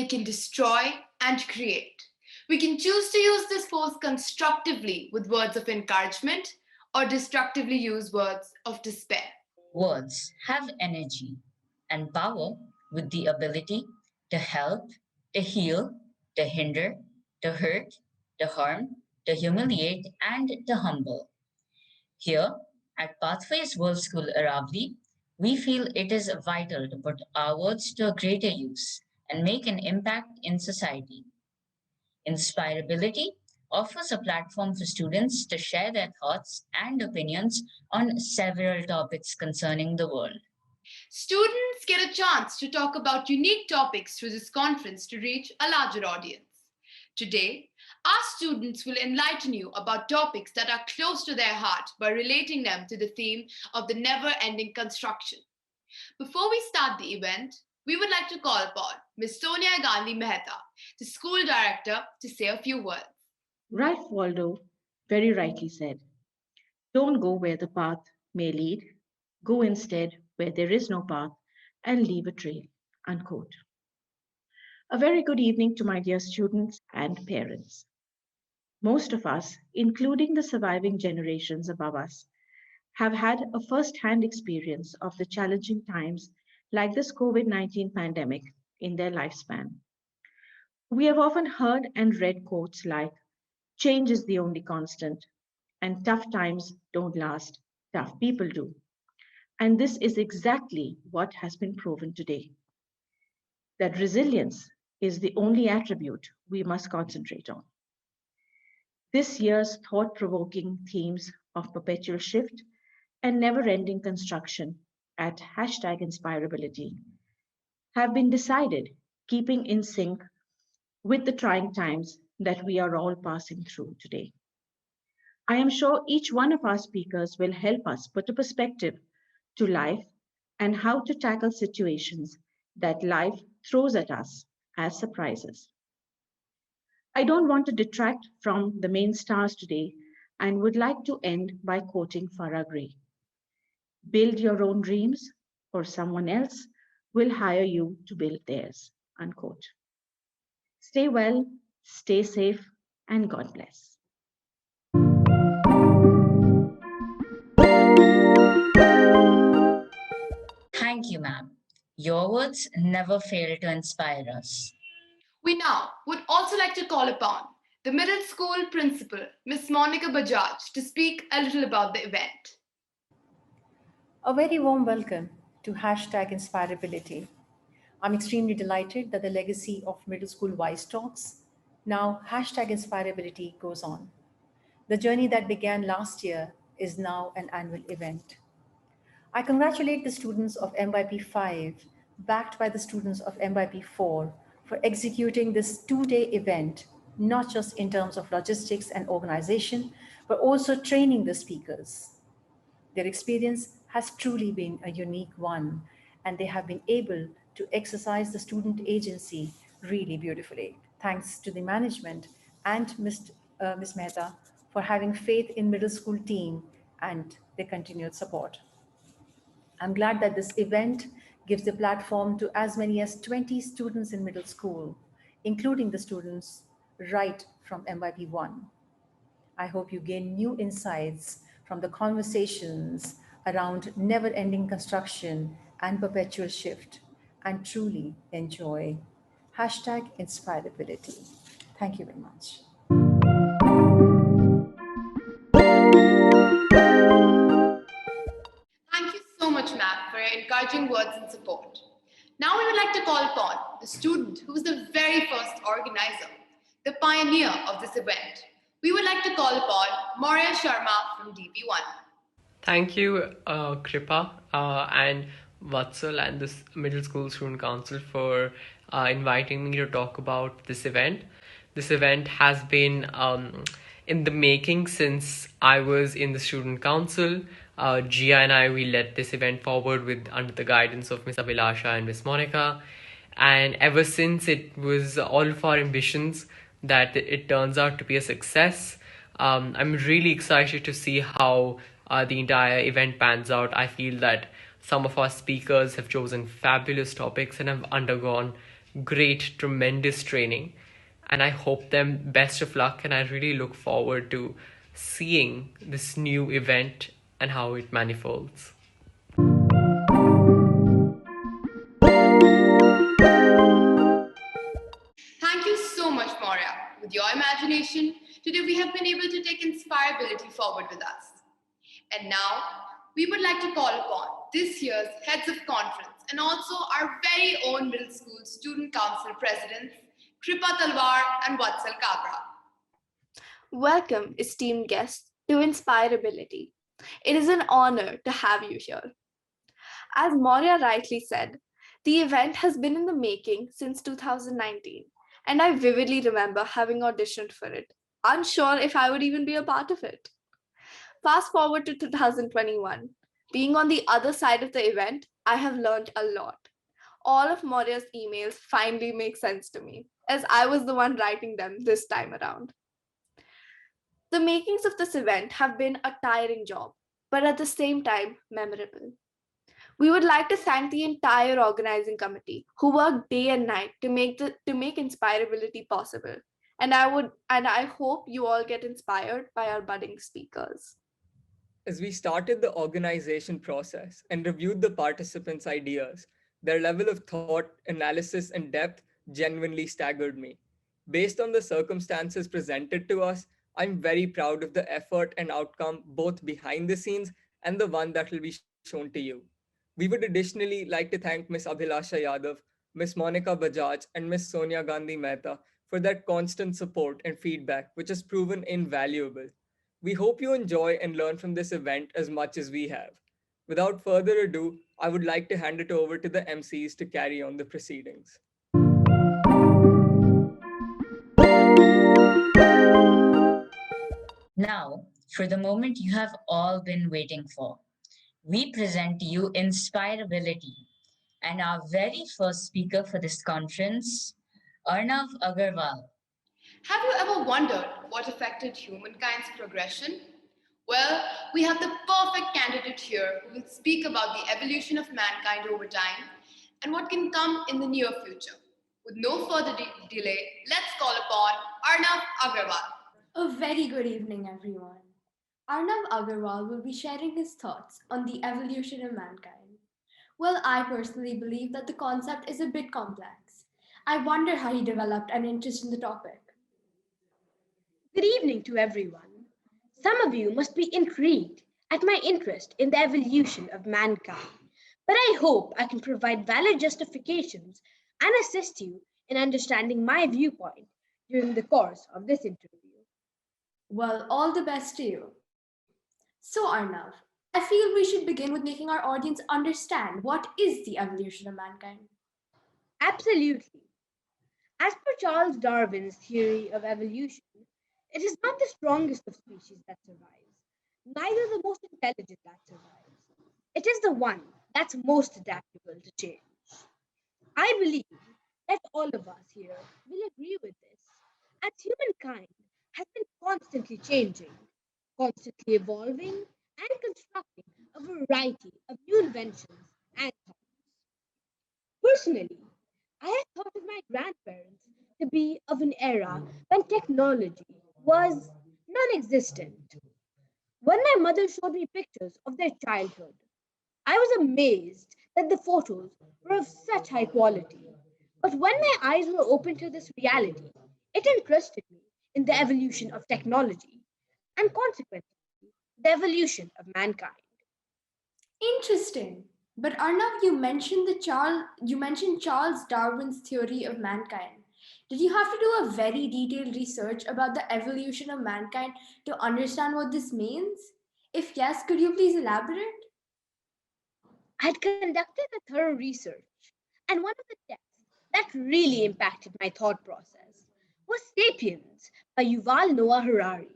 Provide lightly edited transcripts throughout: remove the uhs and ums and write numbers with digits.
they can destroy and create. We can choose to use this force constructively with words of encouragement or destructively use words of despair. Words have energy and power with the ability to help, to heal, to hinder, to hurt, to harm, to humiliate, and to humble. Here at Pathways World School Aravali, we feel it is vital to put our words to a greater use and make an impact in society. Inspireability offers a platform for students to share their thoughts and opinions on several topics concerning the world. Students get a chance to talk about unique topics through this conference to reach a larger audience. Today, our students will enlighten you about topics that are close to their heart by relating them to the theme of the never ending construction. Before we start the event, we would like to call upon Ms. Sonia Gandhi Mehta, the school director, to say a few words. Ralph Waldo very rightly said, don't go where the path may lead, go instead where there is no path and leave a trail. Unquote. A very good evening to my dear students and parents. Most of us, including the surviving generations above us, have had a first hand experience of the challenging times like this COVID 19 pandemic in their lifespan. We have often heard and read quotes like, change is the only constant, and tough times don't last, tough people do. And this is exactly what has been proven today, that resilience is the only attribute we must concentrate on. This year's thought provoking themes of perpetual shift and never ending construction at hashtag Inspireability have been decided, keeping in sync with the trying times that we are all passing through today. I am sure each one of our speakers will help us put a perspective to life and how to tackle situations that life throws at us as surprises. I don't want to detract from the main stars today and would like to end by quoting Farah Gray. Build your own dreams, or someone else will hire you to build theirs. Unquote. Stay well, stay safe, and God bless. Thank you, ma'am. Your words never fail to inspire us. We now would also like to call upon the middle school principal, Ms. Monica Bajaj, to speak a little about the event. A very warm welcome to hashtag Inspireability. I'm extremely delighted that the legacy of middle school wise talks, now hashtag Inspireability, goes on. The journey that began last year is now an annual event. I congratulate the students of MYP 5, backed by the students of MYP 4, for executing this 2-day event, not just in terms of logistics and organization, but also training the speakers. Their experience has truly been a unique one, and they have been able to exercise the student agency really beautifully. Thanks to the management and Ms. Mehta for having faith in middle school team and their continued support. I'm glad that this event gives the platform to as many as 20 students in middle school, including the students right from MYP 1. I hope you gain new insights from the conversations around never ending construction and perpetual shift and truly enjoy. Hashtag Inspireability. Thank you very much. Thank you so much, ma'am, for your encouraging words and support. Now we would like to call upon the student who was the very first organizer, the pioneer of this event. We would like to call upon Maurya Sharma from DP1. Thank you, Kripa and Vatsal and this Middle School Student Council for inviting me to talk about this event. This event has been in the making since I was in the Student Council. Gia and I, we led this event forward with under the guidance of Miss Abhilasha and Miss Monica. And ever since, it was all of our ambitions that it turns out to be a success. I'm really excited to see how the entire event pans out. I feel that some of our speakers have chosen fabulous topics and have undergone great, tremendous training. And I hope them best of luck, and I really look forward to seeing this new event and how it manifolds. Thank you so much, Moria. With your imagination, today we have been able to take inspirability forward with us. And now, we would like to call upon this year's heads of conference and also our very own middle school student council presidents, Kripa Talwar and Vatsal Kabra. Welcome, esteemed guests, to Inspireability. It is an honor to have you here. As Moria rightly said, the event has been in the making since 2019, and I vividly remember having auditioned for it, unsure if I would even be a part of it. Fast forward to 2021. Being on the other side of the event, I have learned a lot. All of Moria's emails finally make sense to me, as I was the one writing them this time around. The makings of this event have been a tiring job, but at the same time, memorable. We would like to thank the entire organizing committee who worked day and night to make Inspirability possible. And I hope you all get inspired by our budding speakers. As we started the organization process and reviewed the participants' ideas, their level of thought, analysis, and depth genuinely staggered me. Based on the circumstances presented to us, I'm very proud of the effort and outcome both behind the scenes and the one that will be shown to you. We would additionally like to thank Ms. Abhilasha Yadav, Ms. Monica Bajaj, and Ms. Sonia Gandhi Mehta for their constant support and feedback, which has proven invaluable. We hope you enjoy and learn from this event as much as we have. Without further ado, I would like to hand it over to the MCs to carry on the proceedings. Now, for the moment you have all been waiting for, we present to you Inspireability. And our very first speaker for this conference, Arnav Agarwal. Have you ever wondered what affected humankind's progression? Well, we have the perfect candidate here who will speak about the evolution of mankind over time and what can come in the near future. With no further delay, let's call upon Arnav Agarwal. A very good evening, everyone. Arnav Agarwal will be sharing his thoughts on the evolution of mankind. Well, I personally believe that the concept is a bit complex. I wonder how he developed an interest in the topic. Good evening to everyone. Some of you must be intrigued at my interest in the evolution of mankind, but I hope I can provide valid justifications and assist you in understanding my viewpoint during the course of this interview. Well, all the best to you. So, Arnav, I feel we should begin with making our audience understand what is the evolution of mankind. Absolutely. As per Charles Darwin's theory of evolution, it is not the strongest of species that survives, neither the most intelligent that survives. It is the one that's most adaptable to change. I believe that all of us here will agree with this, as humankind has been constantly changing, constantly evolving, and constructing a variety of new inventions and thoughts. Personally, I have thought of my grandparents to be of an era when technology was non existent. When my mother showed me pictures of their childhood, I was amazed that the photos were of such high quality. But when my eyes were opened to this reality, it interested me in the evolution of technology and consequently the evolution of mankind. Interesting. But Arnav, you mentioned Charles Darwin's theory of mankind. Did you have to do a very detailed research about the evolution of mankind to understand what this means? If yes, could you please elaborate? I had conducted a thorough research, and one of the texts that really impacted my thought process was Sapiens by Yuval Noah Harari.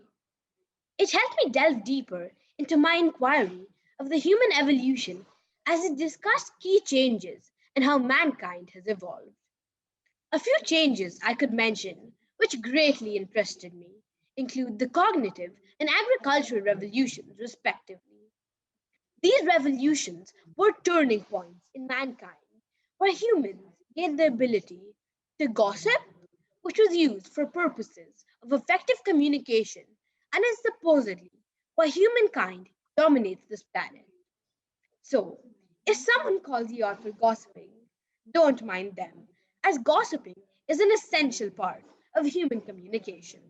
It helped me delve deeper into my inquiry of the human evolution as it discussed key changes and how mankind has evolved. A few changes I could mention, which greatly interested me, include the cognitive and agricultural revolutions, respectively. These revolutions were turning points in mankind, where humans gained the ability to gossip, which was used for purposes of effective communication and is supposedly why humankind dominates this planet. So, if someone calls you out for gossiping, don't mind them, as gossiping is an essential part of human communications.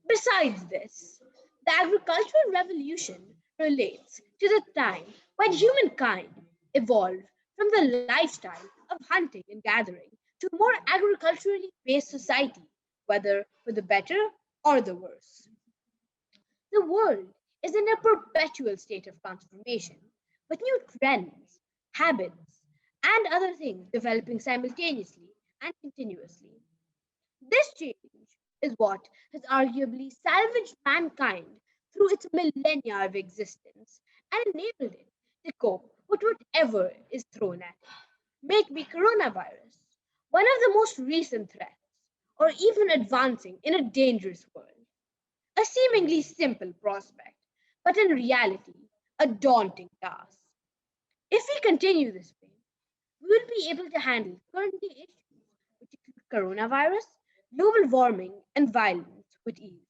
Besides this, the agricultural revolution relates to the time when humankind evolved from the lifestyle of hunting and gathering to a more agriculturally based society, whether for the better or the worse. The world is in a perpetual state of transformation, with new trends, habits, and other things developing simultaneously and continuously. This change is what has arguably salvaged mankind through its millennia of existence and enabled it to cope with whatever is thrown at it. Make me coronavirus one of the most recent threats, or even advancing in a dangerous world. A seemingly simple prospect, but in reality, a daunting task. If we continue this way, we will be able to handle current day issues, which include coronavirus, global warming, and violence with ease.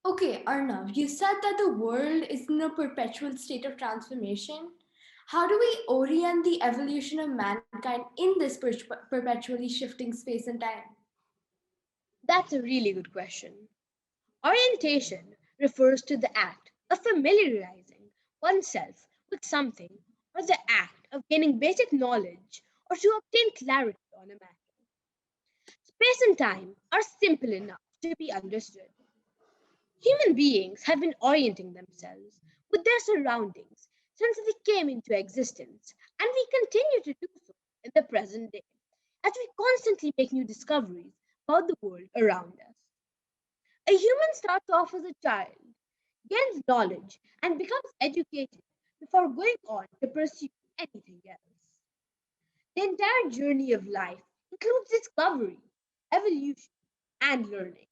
Okay, Arnav, you said that the world is in a perpetual state of transformation. How do we orient the evolution of mankind in this perpetually shifting space and time? That's a really good question. Orientation refers to the act of familiarizing oneself with something or the act of gaining basic knowledge or to obtain clarity on a matter. Space and time are simple enough to be understood. Human beings have been orienting themselves with their surroundings since they came into existence, and we continue to do so in the present day as we constantly make new discoveries about the world around us. A human starts off as a child, gains knowledge, and becomes educated before going on to pursue anything else. The entire journey of life includes discovery, evolution, and learning.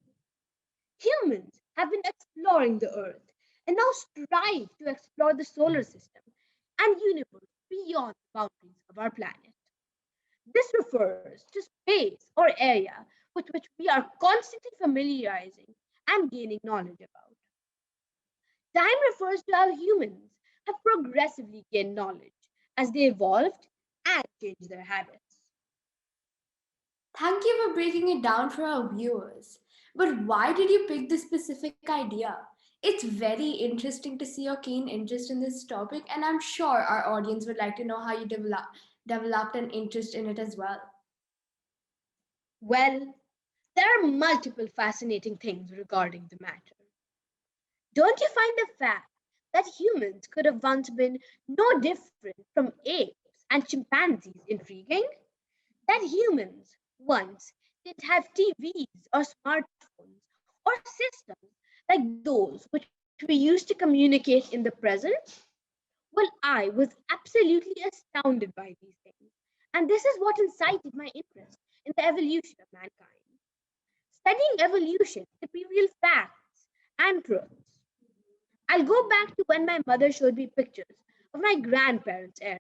Humans have been exploring the Earth and now strive to explore the solar system and universe beyond the boundaries of our planet. This refers to space or area with which we are constantly familiarizing and gaining knowledge about. Time refers to how humans have progressively gained knowledge as they evolved and changed their habits. Thank you for breaking it down for our viewers. But why did you pick this specific idea? It's very interesting to see your keen interest in this topic, and I'm sure our audience would like to know how you developed an interest in it as well. Well, there are multiple fascinating things regarding the matter. Don't you find the fact that humans could have once been no different from apes and chimpanzees intriguing? That humans once didn't have TVs or smartphones or systems like those which we use to communicate in the present? Well, I was absolutely astounded by these things, and this is what incited my interest in the evolution of mankind. Studying evolution to reveal facts and truths. I'll go back to when my mother showed me pictures of my grandparents' era,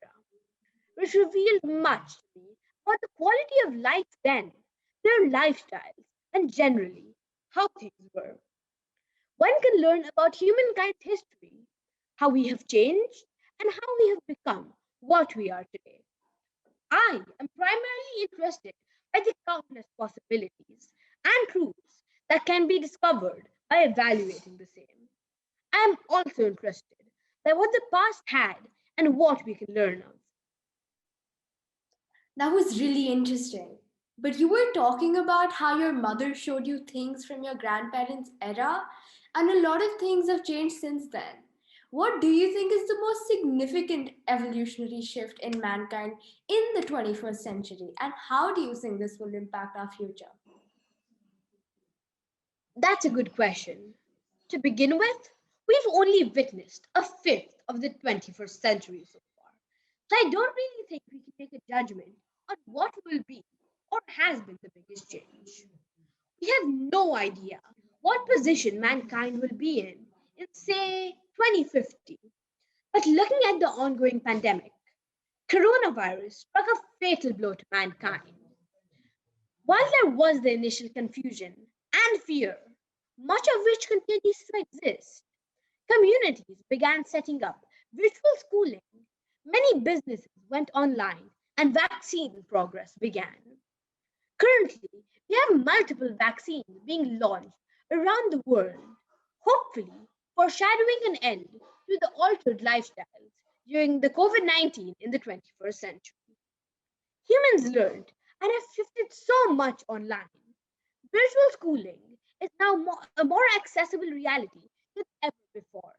which revealed much to me about the quality of life then, their lifestyles, and generally how things were. One can learn about humankind's history, how we have changed, and how we have become what we are today. I am primarily interested by the countless possibilities and truths that can be discovered by evaluating the same. I am also interested by what the past had and what we can learn of. That was really interesting. But you were talking about how your mother showed you things from your grandparents' era, and a lot of things have changed since then. What do you think is the most significant evolutionary shift in mankind in the 21st century, and how do you think this will impact our future? That's a good question. To begin with, we've only witnessed a fifth of the 21st century so far. So I don't really think we can make a judgment on what will be or has been the biggest change. We have no idea what position mankind will be in say 2050. But looking at the ongoing pandemic, coronavirus struck a fatal blow to mankind. While there was the initial confusion and fear, much of which continues to exist, communities began setting up virtual schooling. Many businesses went online and vaccine progress began. Currently, we have multiple vaccines being launched around the world, hopefully foreshadowing an end to the altered lifestyles during the COVID-19 in the 21st century. Humans learned and have shifted so much online. Virtual schooling is now a more accessible reality than ever before.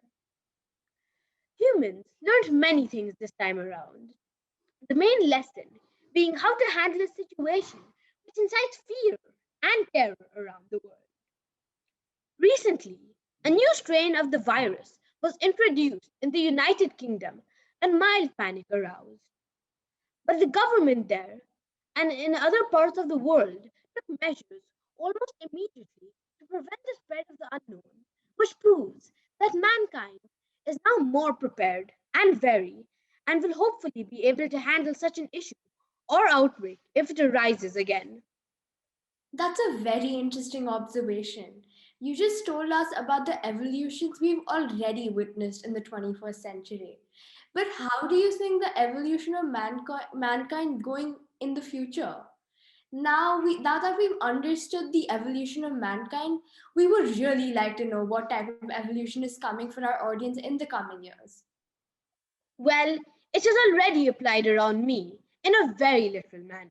Humans learned many things this time around. The main lesson being how to handle a situation which incites fear and terror around the world. Recently, a new strain of the virus was introduced in the United Kingdom and mild panic aroused. But the government there and in other parts of the world took measures almost immediately to prevent the spread of the unknown, which proves that mankind is now more prepared and wary and will hopefully be able to handle such an issue or outbreak if it arises again. That's a very interesting observation. You just told us about the evolutions we've already witnessed in the 21st century. But how do you think the evolution of mankind going in the future? Now that we've understood the evolution of mankind, we would really like to know what type of evolution is coming for our audience in the coming years. Well, it is already applied around me in a very literal manner.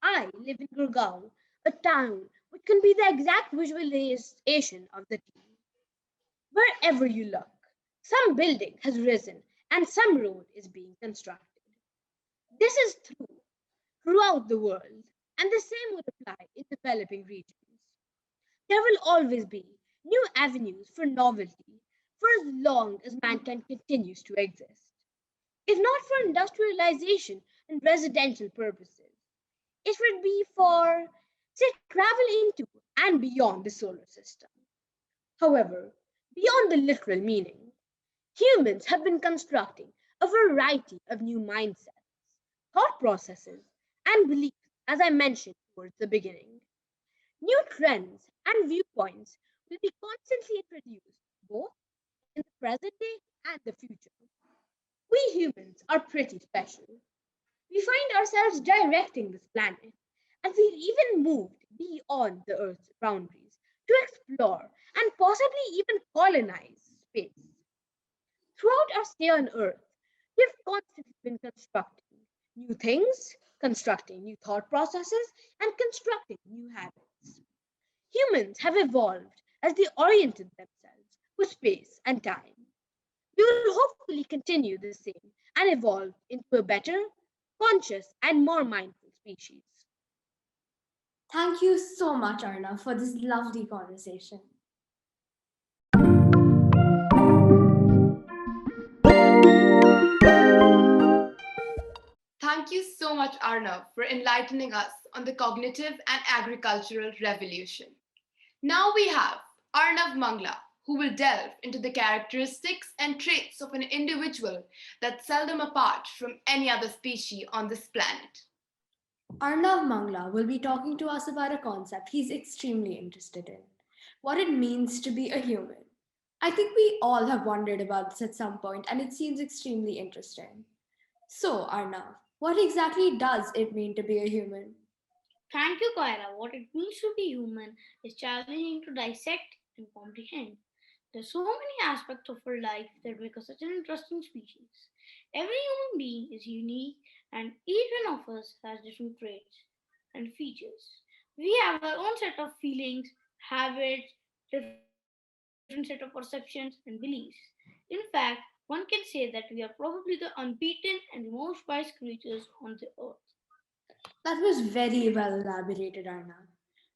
I live in Gurgaon, a town which can be the exact visualization of the team. Wherever you look, some building has risen and some road is being constructed. This is true throughout the world, and the same would apply in developing regions. There will always be new avenues for novelty for as long as mankind continues to exist. If not for industrialization and residential purposes, it would be for, say, travel into and beyond the solar system. However, beyond the literal meaning, humans have been constructing a variety of new mindsets, thought processes, and beliefs, as I mentioned towards the beginning. New trends and viewpoints will be constantly introduced, both in the present day and the future. We humans are pretty special. We find ourselves directing this planet, and we've even moved beyond the Earth's boundaries to explore and possibly even colonize space. Throughout our stay on Earth, we've constantly been constructing new things, constructing new thought processes, and constructing new habits. Humans have evolved as they oriented themselves with space and time. We will hopefully continue the same and evolve into a better, conscious, and more mindful species. Thank you so much, Arna, for this lovely conversation. Thank you so much, Arnav, for enlightening us on the cognitive and agricultural revolution. Now we have Arnav Mangla, who will delve into the characteristics and traits of an individual that set them apart from any other species on this planet. Arnav Mangla will be talking to us about a concept he's extremely interested in: what it means to be a human. I think we all have wondered about this at some point, and it seems extremely interesting. So, Arnav, what exactly does it mean to be a human? Thank you, Kaira. What it means to be human is challenging to dissect and comprehend. There's so many aspects of our life that make us such an interesting species. Every human being is unique, and each one of us has different traits and features. We have our own set of feelings, habits, different set of perceptions, and beliefs. In fact, one can say that we are probably the unbeaten and the most wise creatures on the earth. That was very well elaborated, Arnav.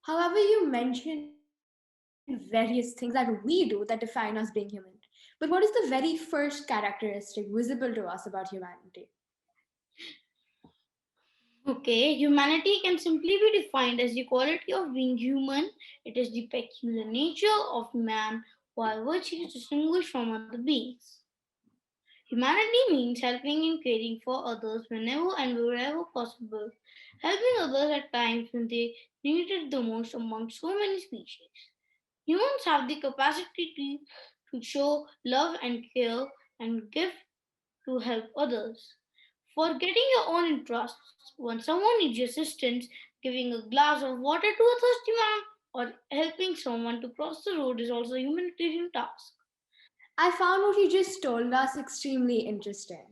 However, you mentioned various things that we do that define us being human. But what is the very first characteristic visible to us about humanity? Okay, humanity can simply be defined as the quality of being human. It is the peculiar nature of man by which he is distinguished from other beings. Humanity means helping and caring for others whenever and wherever possible, helping others at times when they need it the most among so many species. Humans have the capacity to show love and care and give to help others. Forgetting your own interests when someone needs your assistance, giving a glass of water to a thirsty man, or helping someone to cross the road is also a humanitarian task. I found what you just told us extremely interesting.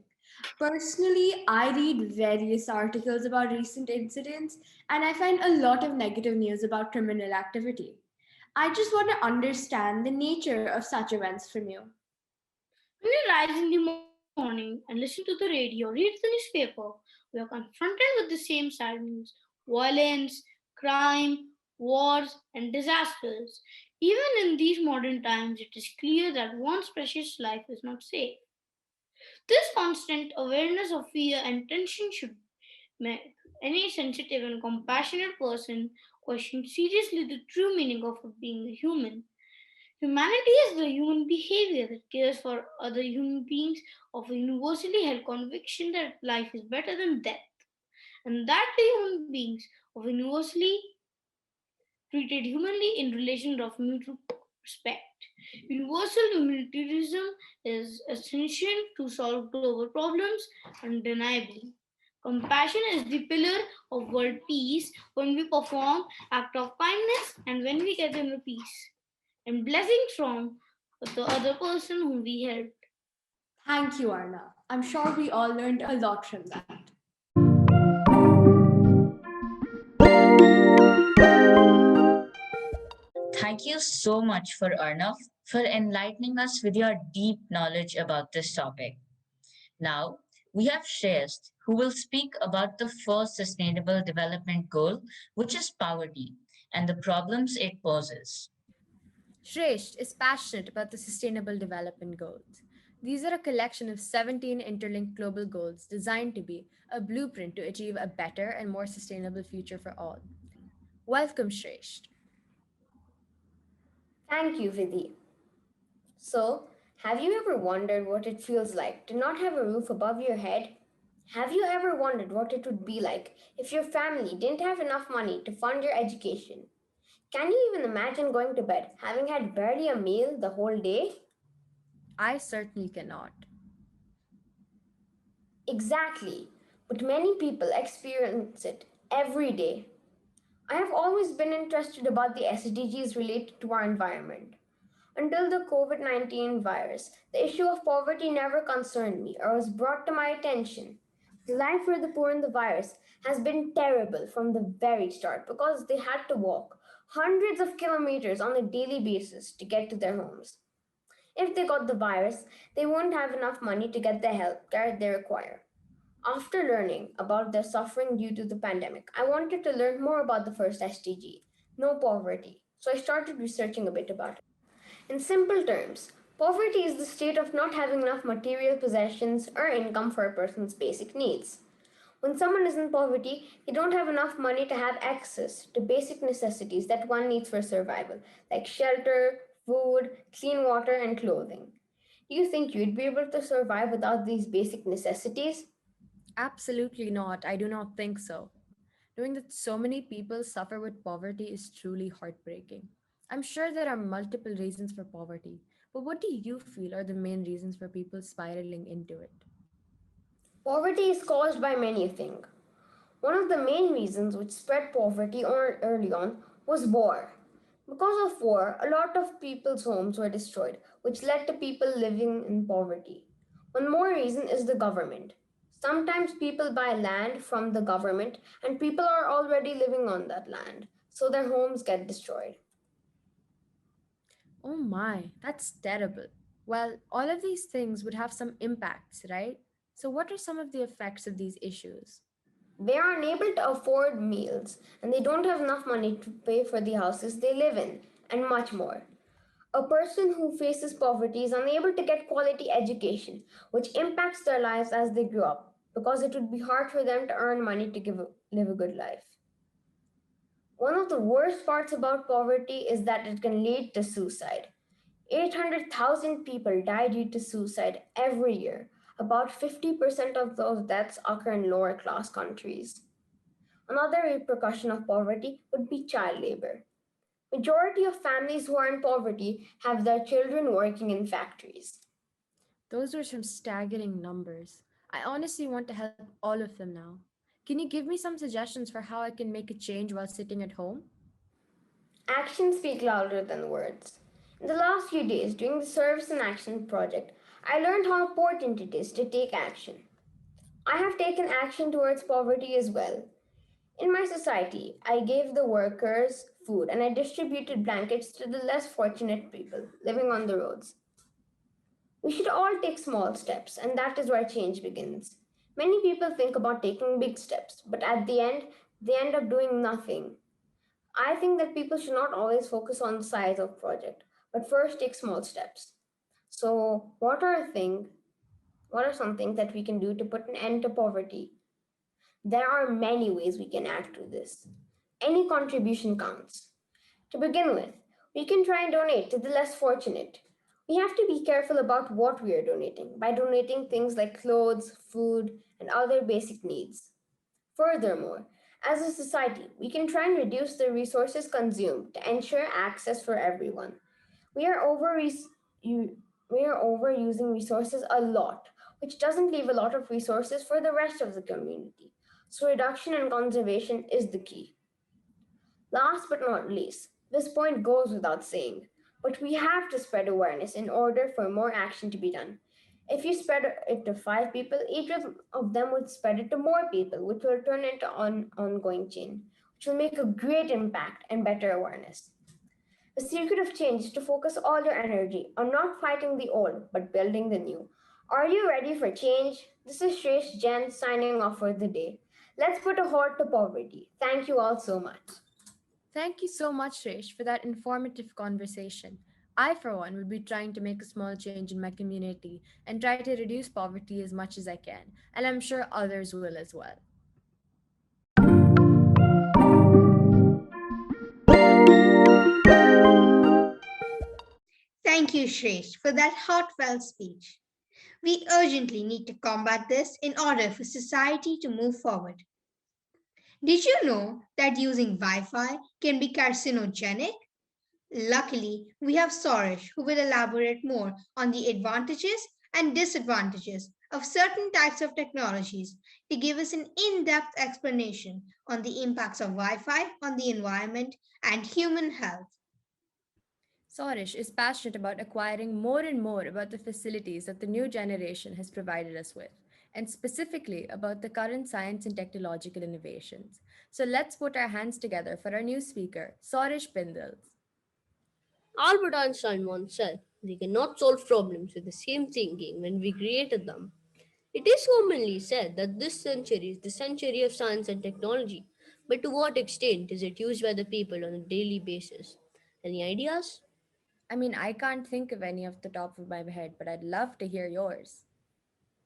Personally, I read various articles about recent incidents and I find a lot of negative news about criminal activity. I just want to understand the nature of such events from you. When you rise in the morning and listen to the radio, read the newspaper, we are confronted with the same sad news: violence, crime, wars, and disasters. Even in these modern times, it is clear that one's precious life is not safe. This constant awareness of fear and tension should make any sensitive and compassionate person question seriously the true meaning of being a human. Humanity is the human behavior that cares for other human beings, of a universally held conviction that life is better than death, and that the human beings of universally treated humanly in relation of mutual respect. Universal humanitarianism is essential to solve global problems undeniably. Compassion is the pillar of world peace when we perform act of kindness and when we get inner peace and blessings from the other person whom we help. Thank you, Arna. I'm sure we all learned a lot from that. Thank you so much for Arnav for enlightening us with your deep knowledge about this topic. Now, we have Shreyas, who will speak about the first Sustainable Development Goal, which is poverty, and the problems it poses. Shresh is passionate about the Sustainable Development Goals. These are a collection of 17 interlinked global goals designed to be a blueprint to achieve a better and more sustainable future for all. Welcome, Shresh. Thank you, Vidhi. So, have you ever wondered what it feels like to not have a roof above your head? Have you ever wondered what it would be like if your family didn't have enough money to fund your education? Can you even imagine going to bed having had barely a meal the whole day? I certainly cannot. Exactly, but many people experience it every day. I have always been interested about the SDGs related to our environment. Until the COVID 19 virus, the issue of poverty never concerned me or was brought to my attention. The life for the poor in the virus has been terrible from the very start because they had to walk hundreds of kilometers on a daily basis to get to their homes. If they got the virus, they won't have enough money to get the health care they require. After learning about their suffering due to the pandemic, I wanted to learn more about the first SDG, no poverty. So I started researching a bit about it. In simple terms, poverty is the state of not having enough material possessions or income for a person's basic needs. When someone is in poverty, they don't have enough money to have access to basic necessities that one needs for survival, like shelter, food, clean water, and clothing. Do you think you'd be able to survive without these basic necessities? Absolutely not. I do not think so. Knowing that so many people suffer with poverty is truly heartbreaking. I'm sure there are multiple reasons for poverty, but what do you feel are the main reasons for people spiraling into it? Poverty is caused by many things. One of the main reasons which spread poverty early on was war. Because of war, a lot of people's homes were destroyed, which led to people living in poverty. One more reason is the government. Sometimes people buy land from the government and people are already living on that land, so their homes get destroyed. Oh my, that's terrible. Well, all of these things would have some impacts, right? So, what are some of the effects of these issues? They are unable to afford meals and they don't have enough money to pay for the houses they live in, and much more. A person who faces poverty is unable to get quality education, which impacts their lives as they grow up because it would be hard for them to earn money to live a good life. One of the worst parts about poverty is that it can lead to suicide. 800,000 people die due to suicide every year, About 50% of those deaths occur in lower class countries. Another repercussion of poverty would be child labor. Majority of families who are in poverty have their children working in factories. Those are some staggering numbers. I honestly want to help all of them now. Can you give me some suggestions for how I can make a change while sitting at home? Actions speak louder than words. In the last few days, during the Service and Action project, I learned how important it is to take action. I have taken action towards poverty as well. In my society, I gave the workers food and I distributed blankets to the less fortunate people living on the roads. We should all take small steps, and that is where change begins. Many people think about taking big steps, but at the end, they end up doing nothing. I think that people should not always focus on the size of project, but first take small steps. So, what are some things that we can do to put an end to poverty? There are many ways we can add to this. Any contribution counts. To begin with, we can try and donate to the less fortunate. We have to be careful about what we are donating by donating things like clothes, food, and other basic needs. Furthermore, as a society, we can try and reduce the resources consumed to ensure access for everyone. We are you- we are overusing resources a lot, which doesn't leave a lot of resources for the rest of the community. So reduction and conservation is the key. Last but not least, this point goes without saying, but we have to spread awareness in order for more action to be done. If you spread it to 5 people, each of them would spread it to more people, which will turn into an ongoing chain, which will make a great impact and better awareness. The secret of change is to focus all your energy on not fighting the old, but building the new. Are you ready for change? This is Shresh Jain signing off for the day. Let's put a halt to poverty. Thank you all so much. Thank you so much, Rish, for that informative conversation. I, for one, would be trying to make a small change in my community and try to reduce poverty as much as I can, and I'm sure others will as well. Thank you, Shresh, for that heartfelt speech. We urgently need to combat this in order for society to move forward. Did you know that using Wi Fi can be carcinogenic? Luckily, we have Soresh who will elaborate more on the advantages and disadvantages of certain types of technologies to give us an in depth explanation on the impacts of Wi Fi on the environment and human health. Sorish is passionate about acquiring more and more about the facilities that the new generation has provided us with, and specifically about the current science and technological innovations. So let's put our hands together for our new speaker, Sorish Bindals. Albert Einstein once said, "We cannot solve problems with the same thinking when we created them." It is commonly said that this century is the century of science and technology, but to what extent is it used by the people on a daily basis? Any ideas? I mean, I can't think of any off the top of my head, but I'd love to hear yours.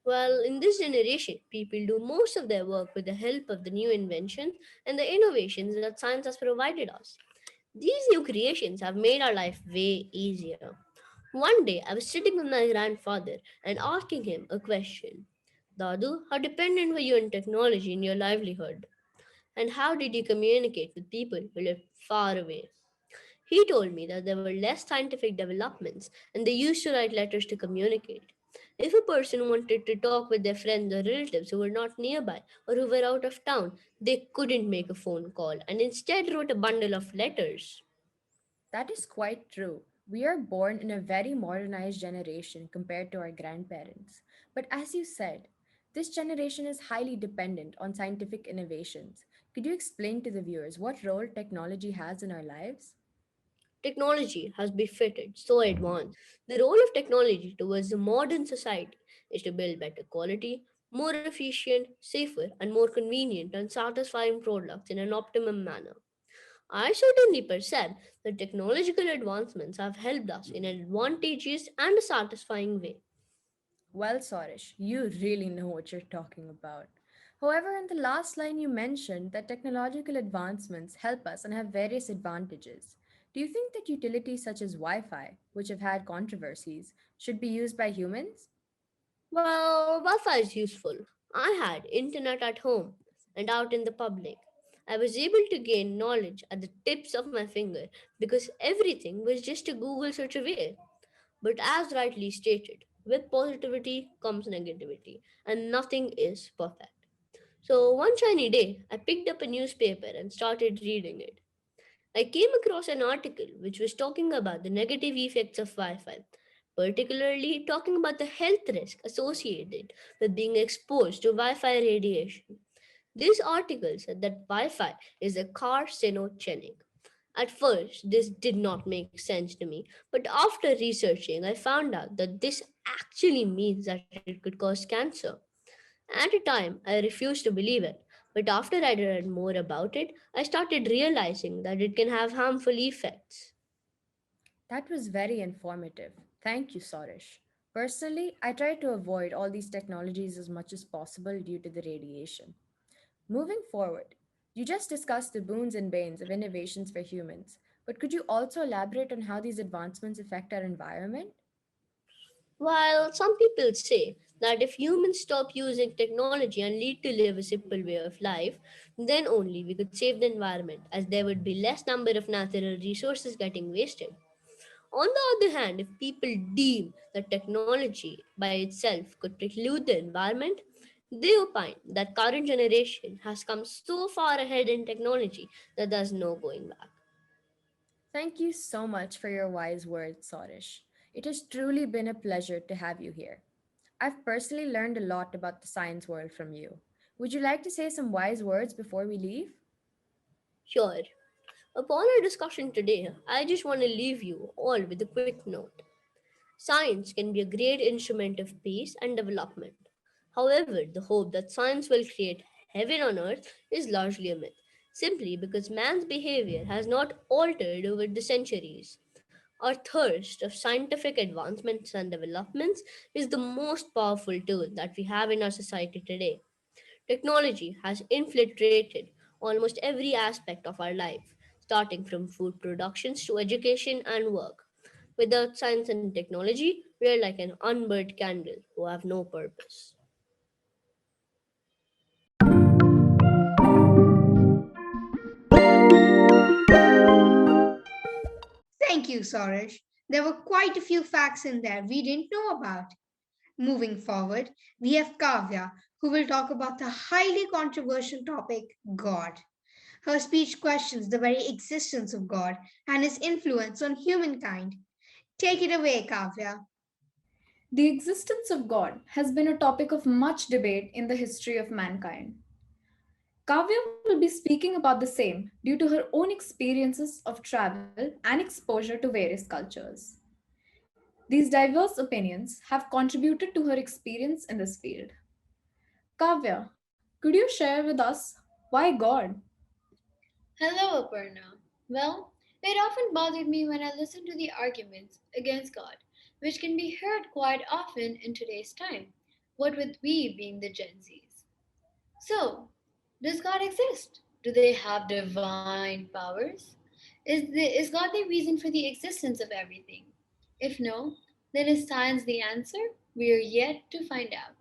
Well, in this generation, people do most of their work with the help of the new inventions and the innovations that science has provided us. These new creations have made our life way easier. One day, I was sitting with my grandfather and asking him a question. Dadu, how dependent were you on technology in your livelihood? And how did you communicate with people who lived far away? He told me that there were less scientific developments and they used to write letters to communicate. If a person wanted to talk with their friends or relatives who were not nearby or who were out of town, they couldn't make a phone call and instead wrote a bundle of letters. That is quite true. We are born in a very modernized generation compared to our grandparents. But as you said, this generation is highly dependent on scientific innovations. Could you explain to the viewers what role technology has in our lives? Technology has befitted so advanced. The role of technology towards the modern society is to build better quality, more efficient, safer, and more convenient and satisfying products in an optimum manner. I certainly perceive that technological advancements have helped us in an advantageous and a satisfying way. Well, Sorish, you really know what you're talking about. However, in the last line, you mentioned that technological advancements help us and have various advantages. Do you think that utilities such as Wi Fi, which have had controversies, should be used by humans? Well, Wi-Fi is useful. I had internet at home and out in the public. I was able to gain knowledge at the tips of my finger because everything was just a Google search away. But as rightly stated, with positivity comes negativity, and nothing is perfect. So one shiny day, I picked up a newspaper and started reading it. I came across an article which was talking about the negative effects of Wi Fi, particularly talking about the health risk associated with being exposed to Wi Fi radiation. This article said that Wi Fi is a carcinogenic. At first, this did not make sense to me, but after researching, I found out that this actually means that it could cause cancer. At the time, I refused to believe it, but after I read more about it, I started realizing that it can have harmful effects. That was very informative. Thank you, Sorish. Personally, I try to avoid all these technologies as much as possible due to the radiation. Moving forward, you just discussed the boons and banes of innovations for humans, but could you also elaborate on how these advancements affect our environment? While some people say that if humans stop using technology and lead to live a simple way of life, then only we could save the environment, as there would be less number of natural resources getting wasted. On the other hand, if people deem that technology by itself could preclude the environment, they opine that current generation has come so far ahead in technology that there's no going back. Thank you so much for your wise words, Sorish. It has truly been a pleasure to have you here. I've personally learned a lot about the science world from you. Would you like to say some wise words before we leave? Sure. Upon our discussion today, I just want to leave you all with a quick note. Science can be a great instrument of peace and development. However, the hope that science will create heaven on earth is largely a myth, simply because man's behavior has not altered over the centuries. Our thirst of scientific advancements and developments is the most powerful tool that we have in our society today. Technology has infiltrated almost every aspect of our life, starting from food productions to education and work. Without science and technology, we are like an unburnt candle who have no purpose. Thank you, Soresh. There were quite a few facts in there we didn't know about. Moving forward, we have Kavya, who will talk about the highly controversial topic God. Her speech questions the very existence of God and his influence on humankind. Take it away, Kavya. The existence of God has been a topic of much debate in the history of mankind. Kavya will be speaking about the same due to her own experiences of travel and exposure to various cultures. These diverse opinions have contributed to her experience in this field. Kavya, could you share with us why God? Hello, Aparna. Well, it often bothered me when I listened to the arguments against God, which can be heard quite often in today's time, what with we being the Gen Zs. So, does God exist? Do they have divine powers? Is God the reason for the existence of everything? If no, then is science the answer? We are yet to find out.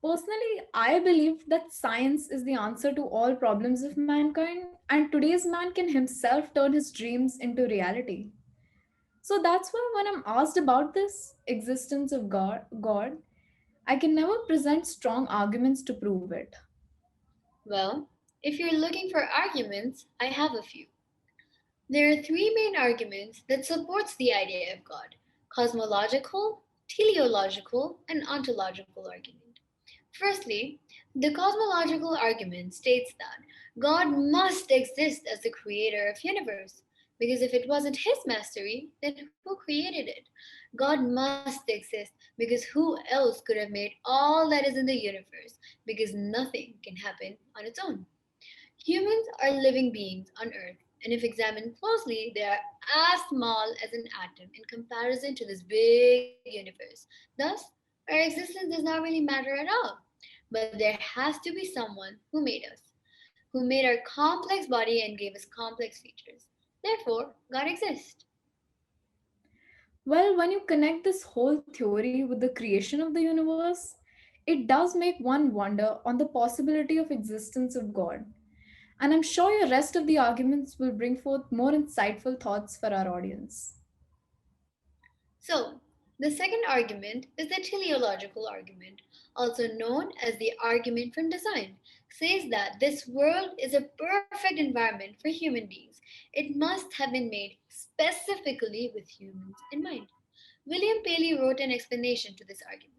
Personally, I believe that science is the answer to all problems of mankind, and today's man can himself turn his dreams into reality. So that's why when I'm asked about this existence of God, I can never present strong arguments to prove it. Well, if you're looking for arguments, I have a few. There are three main arguments that supports the idea of God: cosmological, teleological, and ontological argument. Firstly, the cosmological argument states that God must exist as the creator of universe, because if it wasn't his mastery, then who created it? God must exist because who else could have made all that is in the universe, because nothing can happen on its own. Humans are living beings on Earth, and if examined closely, they are as small as an atom in comparison to this big universe. Thus, our existence does not really matter at all. But there has to be someone who made us, who made our complex body and gave us complex features. Therefore, God exists. Well, when you connect this whole theory with the creation of the universe, it does make one wonder on the possibility of existence of God. And I'm sure your rest of the arguments will bring forth more insightful thoughts for our audience. So, the second argument is the teleological argument, also known as the argument from design, says that this world is a perfect environment for human beings. It must have been made specifically with humans in mind. William Paley wrote an explanation to this argument.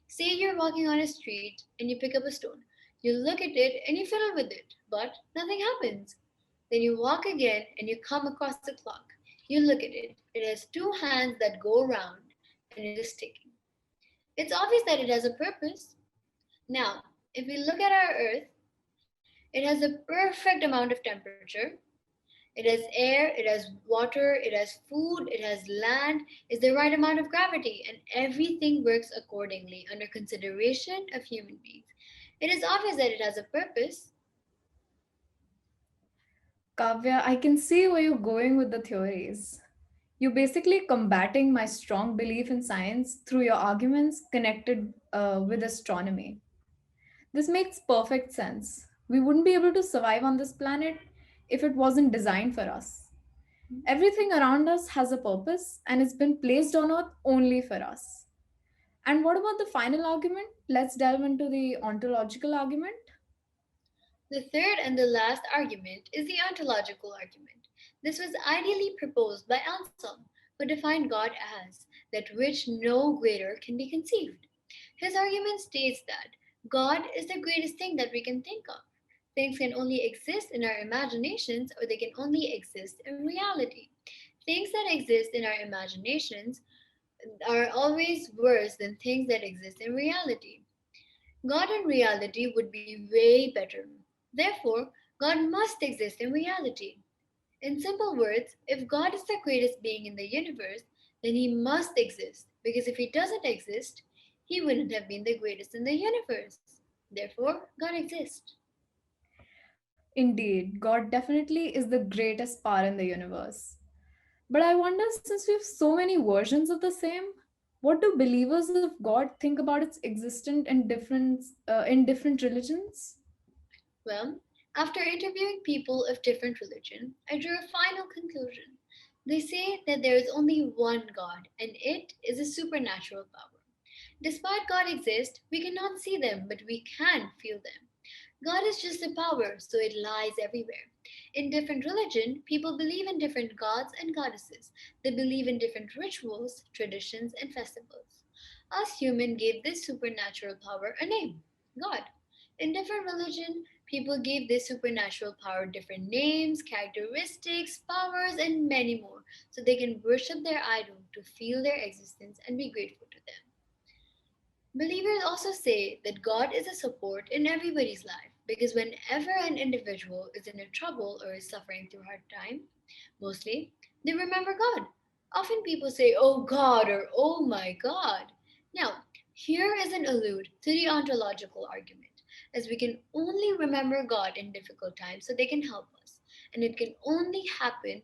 Say you're walking on a street and you pick up a stone. You look at it and you fiddle with it, but nothing happens. Then you walk again and you come across the clock. You look at it. It has two hands that go round and it is ticking. It's obvious that it has a purpose. Now, if we look at our Earth, it has a perfect amount of temperature. It has air, it has water, it has food, it has land, is the right amount of gravity, and everything works accordingly under consideration of human beings. It is obvious that it has a purpose. Kavya, I can see where you're going with the theories. You're basically combating my strong belief in science through your arguments connected with astronomy. This makes perfect sense. We wouldn't be able to survive on this planet if it wasn't designed for us. Everything around us has a purpose and it's been placed on Earth only for us. And what about the final argument? Let's delve into the ontological argument. The third and the last argument is the ontological argument. This was ideally proposed by Anselm, who defined God as that which no greater can be conceived. His argument states that God is the greatest thing that we can think of. Things can only exist in our imaginations or they can only exist in reality. Things that exist in our imaginations are always worse than things that exist in reality. God in reality would be way better. Therefore, God must exist in reality. In simple words, if God is the greatest being in the universe, then he must exist, because if he doesn't exist, he wouldn't have been the greatest in the universe. Therefore, God exists. Indeed, God definitely is the greatest power in the universe. But I wonder, since we have so many versions of the same, what do believers of God think about its existence in different religions? Well, after interviewing people of different religion, I drew a final conclusion. They say that there is only one God, and it is a supernatural power. Despite God exists, we cannot see them, but we can feel them. God is just a power, so it lies everywhere. In different religion, people believe in different gods and goddesses. They believe in different rituals, traditions, and festivals. Us human gave this supernatural power a name, God. In different religion, people gave this supernatural power different names, characteristics, powers, and many more, so they can worship their idol to feel their existence and be grateful to them. Believers also say that God is a support in everybody's life because whenever an individual is in a trouble or is suffering through hard time, mostly they remember God. Often people say, "Oh God," or "Oh my God." Now, here is an allude to the ontological argument, as we can only remember God in difficult times so they can help us, and it can only happen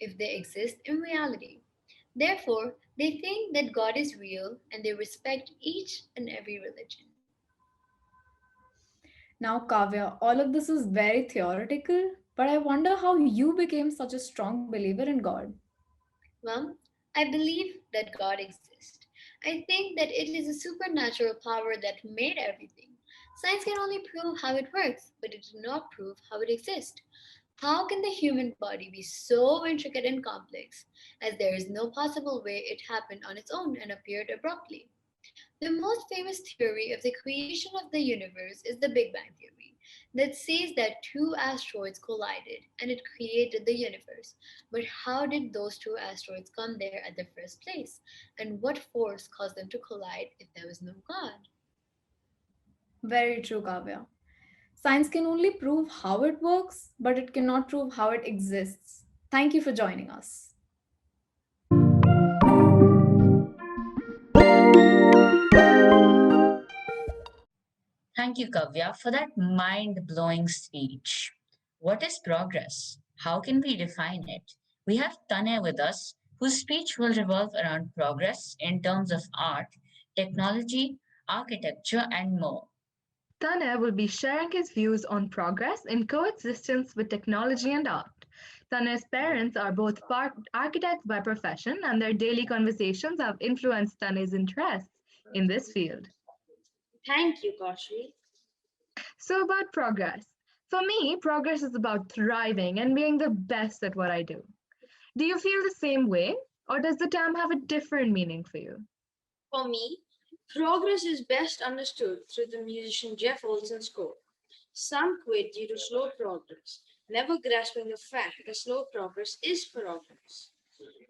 if they exist in reality. Therefore, they think that God is real and they respect each and every religion. Now, Kavya, all of this is very theoretical, but I wonder how you became such a strong believer in God. Well, I believe that God exists. I think that it is a supernatural power that made everything. Science can only prove how it works, but it does not prove how it exists. How can the human body be so intricate and complex as there is no possible way it happened on its own and appeared abruptly? The most famous theory of the creation of the universe is the Big Bang theory, that says that two asteroids collided and it created the universe. But how did those two asteroids come there at the first place? And what force caused them to collide if there was no God? Very true, Kavya. Science can only prove how it works, but it cannot prove how it exists. Thank you for joining us. Thank you, Kavya, for that mind blowing speech. What is progress? How can we define it? We have Tanya with us, whose speech will revolve around progress in terms of art, technology, architecture, and more. Tane will be sharing his views on progress in coexistence with technology and art. Tane's parents are both architects by profession, and their daily conversations have influenced Tane's interests in this field. Thank you, Kaushal. So, about progress. For me, progress is about thriving and being the best at what I do. Do you feel the same way, or does the term have a different meaning for you? For me, progress is best understood through the musician Jeff Olson's quote. Some quit due to slow progress, never grasping the fact that slow progress is progress.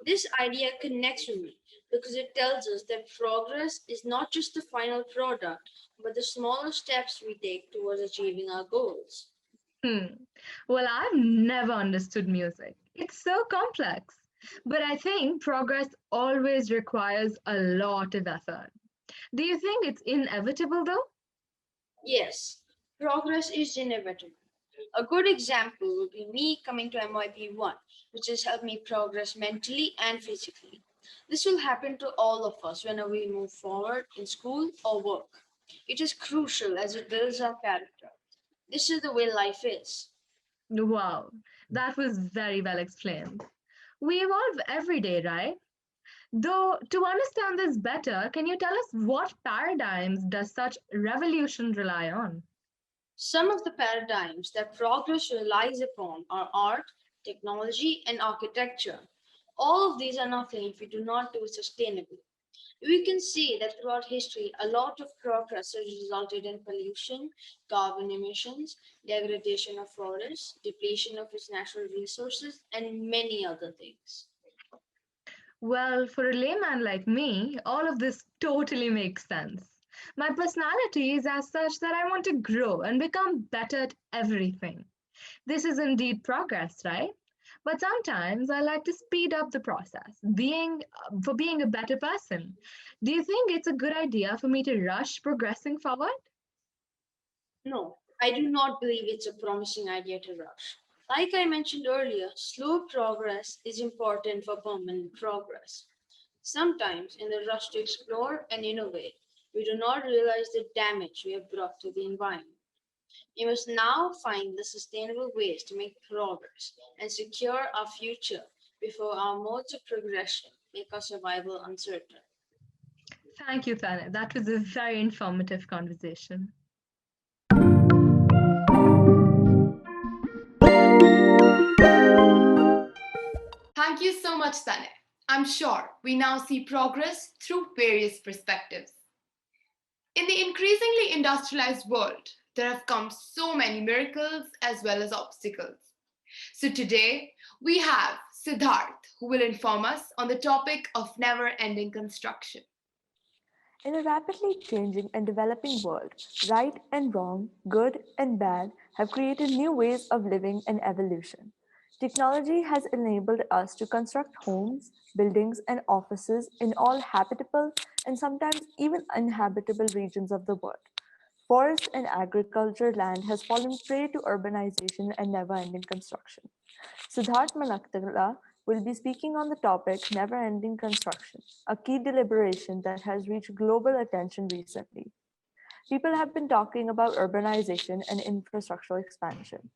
This idea connects with me because it tells us that progress is not just the final product, but the smaller steps we take towards achieving our goals. Hmm. Well, I've never understood music. It's so complex. But I think progress always requires a lot of effort. Do you think it's inevitable though? Yes, progress is inevitable. A good example would be me coming to MYP 1, which has helped me progress mentally and physically. This will happen to all of us whenever we move forward in school or work. It is crucial as it builds our character. This is the way life is. Wow, that was very well explained. We evolve every day, right? Though, to understand this better, can you tell us what paradigms does such revolution rely on? Some of the paradigms that progress relies upon are art, technology, and architecture. All of these are nothing if we do not do it sustainably. We can see that throughout history, a lot of progress has resulted in pollution, carbon emissions, degradation of forests, depletion of its natural resources, and many other things. Well, for a layman like me, all of this totally makes sense. My personality is as such that I want to grow and become better at everything. This is indeed progress, right? But sometimes I like to speed up the process, being a better person. Do you think it's a good idea for me to rush progressing forward? No, I do not believe it's a promising idea to rush. Like I mentioned earlier, slow progress is important for permanent progress. Sometimes, in the rush to explore and innovate, we do not realize the damage we have brought to the environment. We must now find the sustainable ways to make progress and secure our future before our modes of progression make our survival uncertain. Thank you, Tane. That was a very informative conversation. Thank you so much, Tane. I'm sure we now see progress through various perspectives. In the increasingly industrialized world, there have come so many miracles as well as obstacles. So today, we have Siddharth, who will inform us on the topic of never ending construction. In a rapidly changing and developing world, right and wrong, good and bad have created new ways of living and evolution. Technology has enabled us to construct homes, buildings, and offices in all habitable and sometimes even uninhabitable regions of the world. Forest and agriculture land has fallen prey to urbanization and never ending construction. Siddharth Manaktala will be speaking on the topic Never Ending Construction, a key deliberation that has reached global attention recently. People have been talking about urbanization and infrastructural expansion.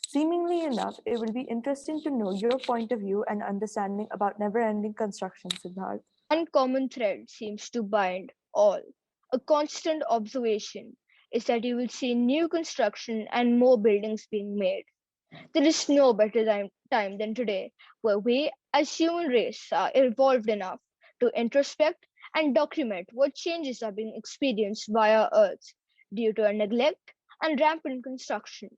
Seemingly enough, it will be interesting to know your point of view and understanding about never ending construction, Siddharth. One common thread seems to bind all. A constant observation is that you will see new construction and more buildings being made. There is no better time than today where we as human race are evolved enough to introspect and document what changes are being experienced by our earth due to our neglect and rampant construction.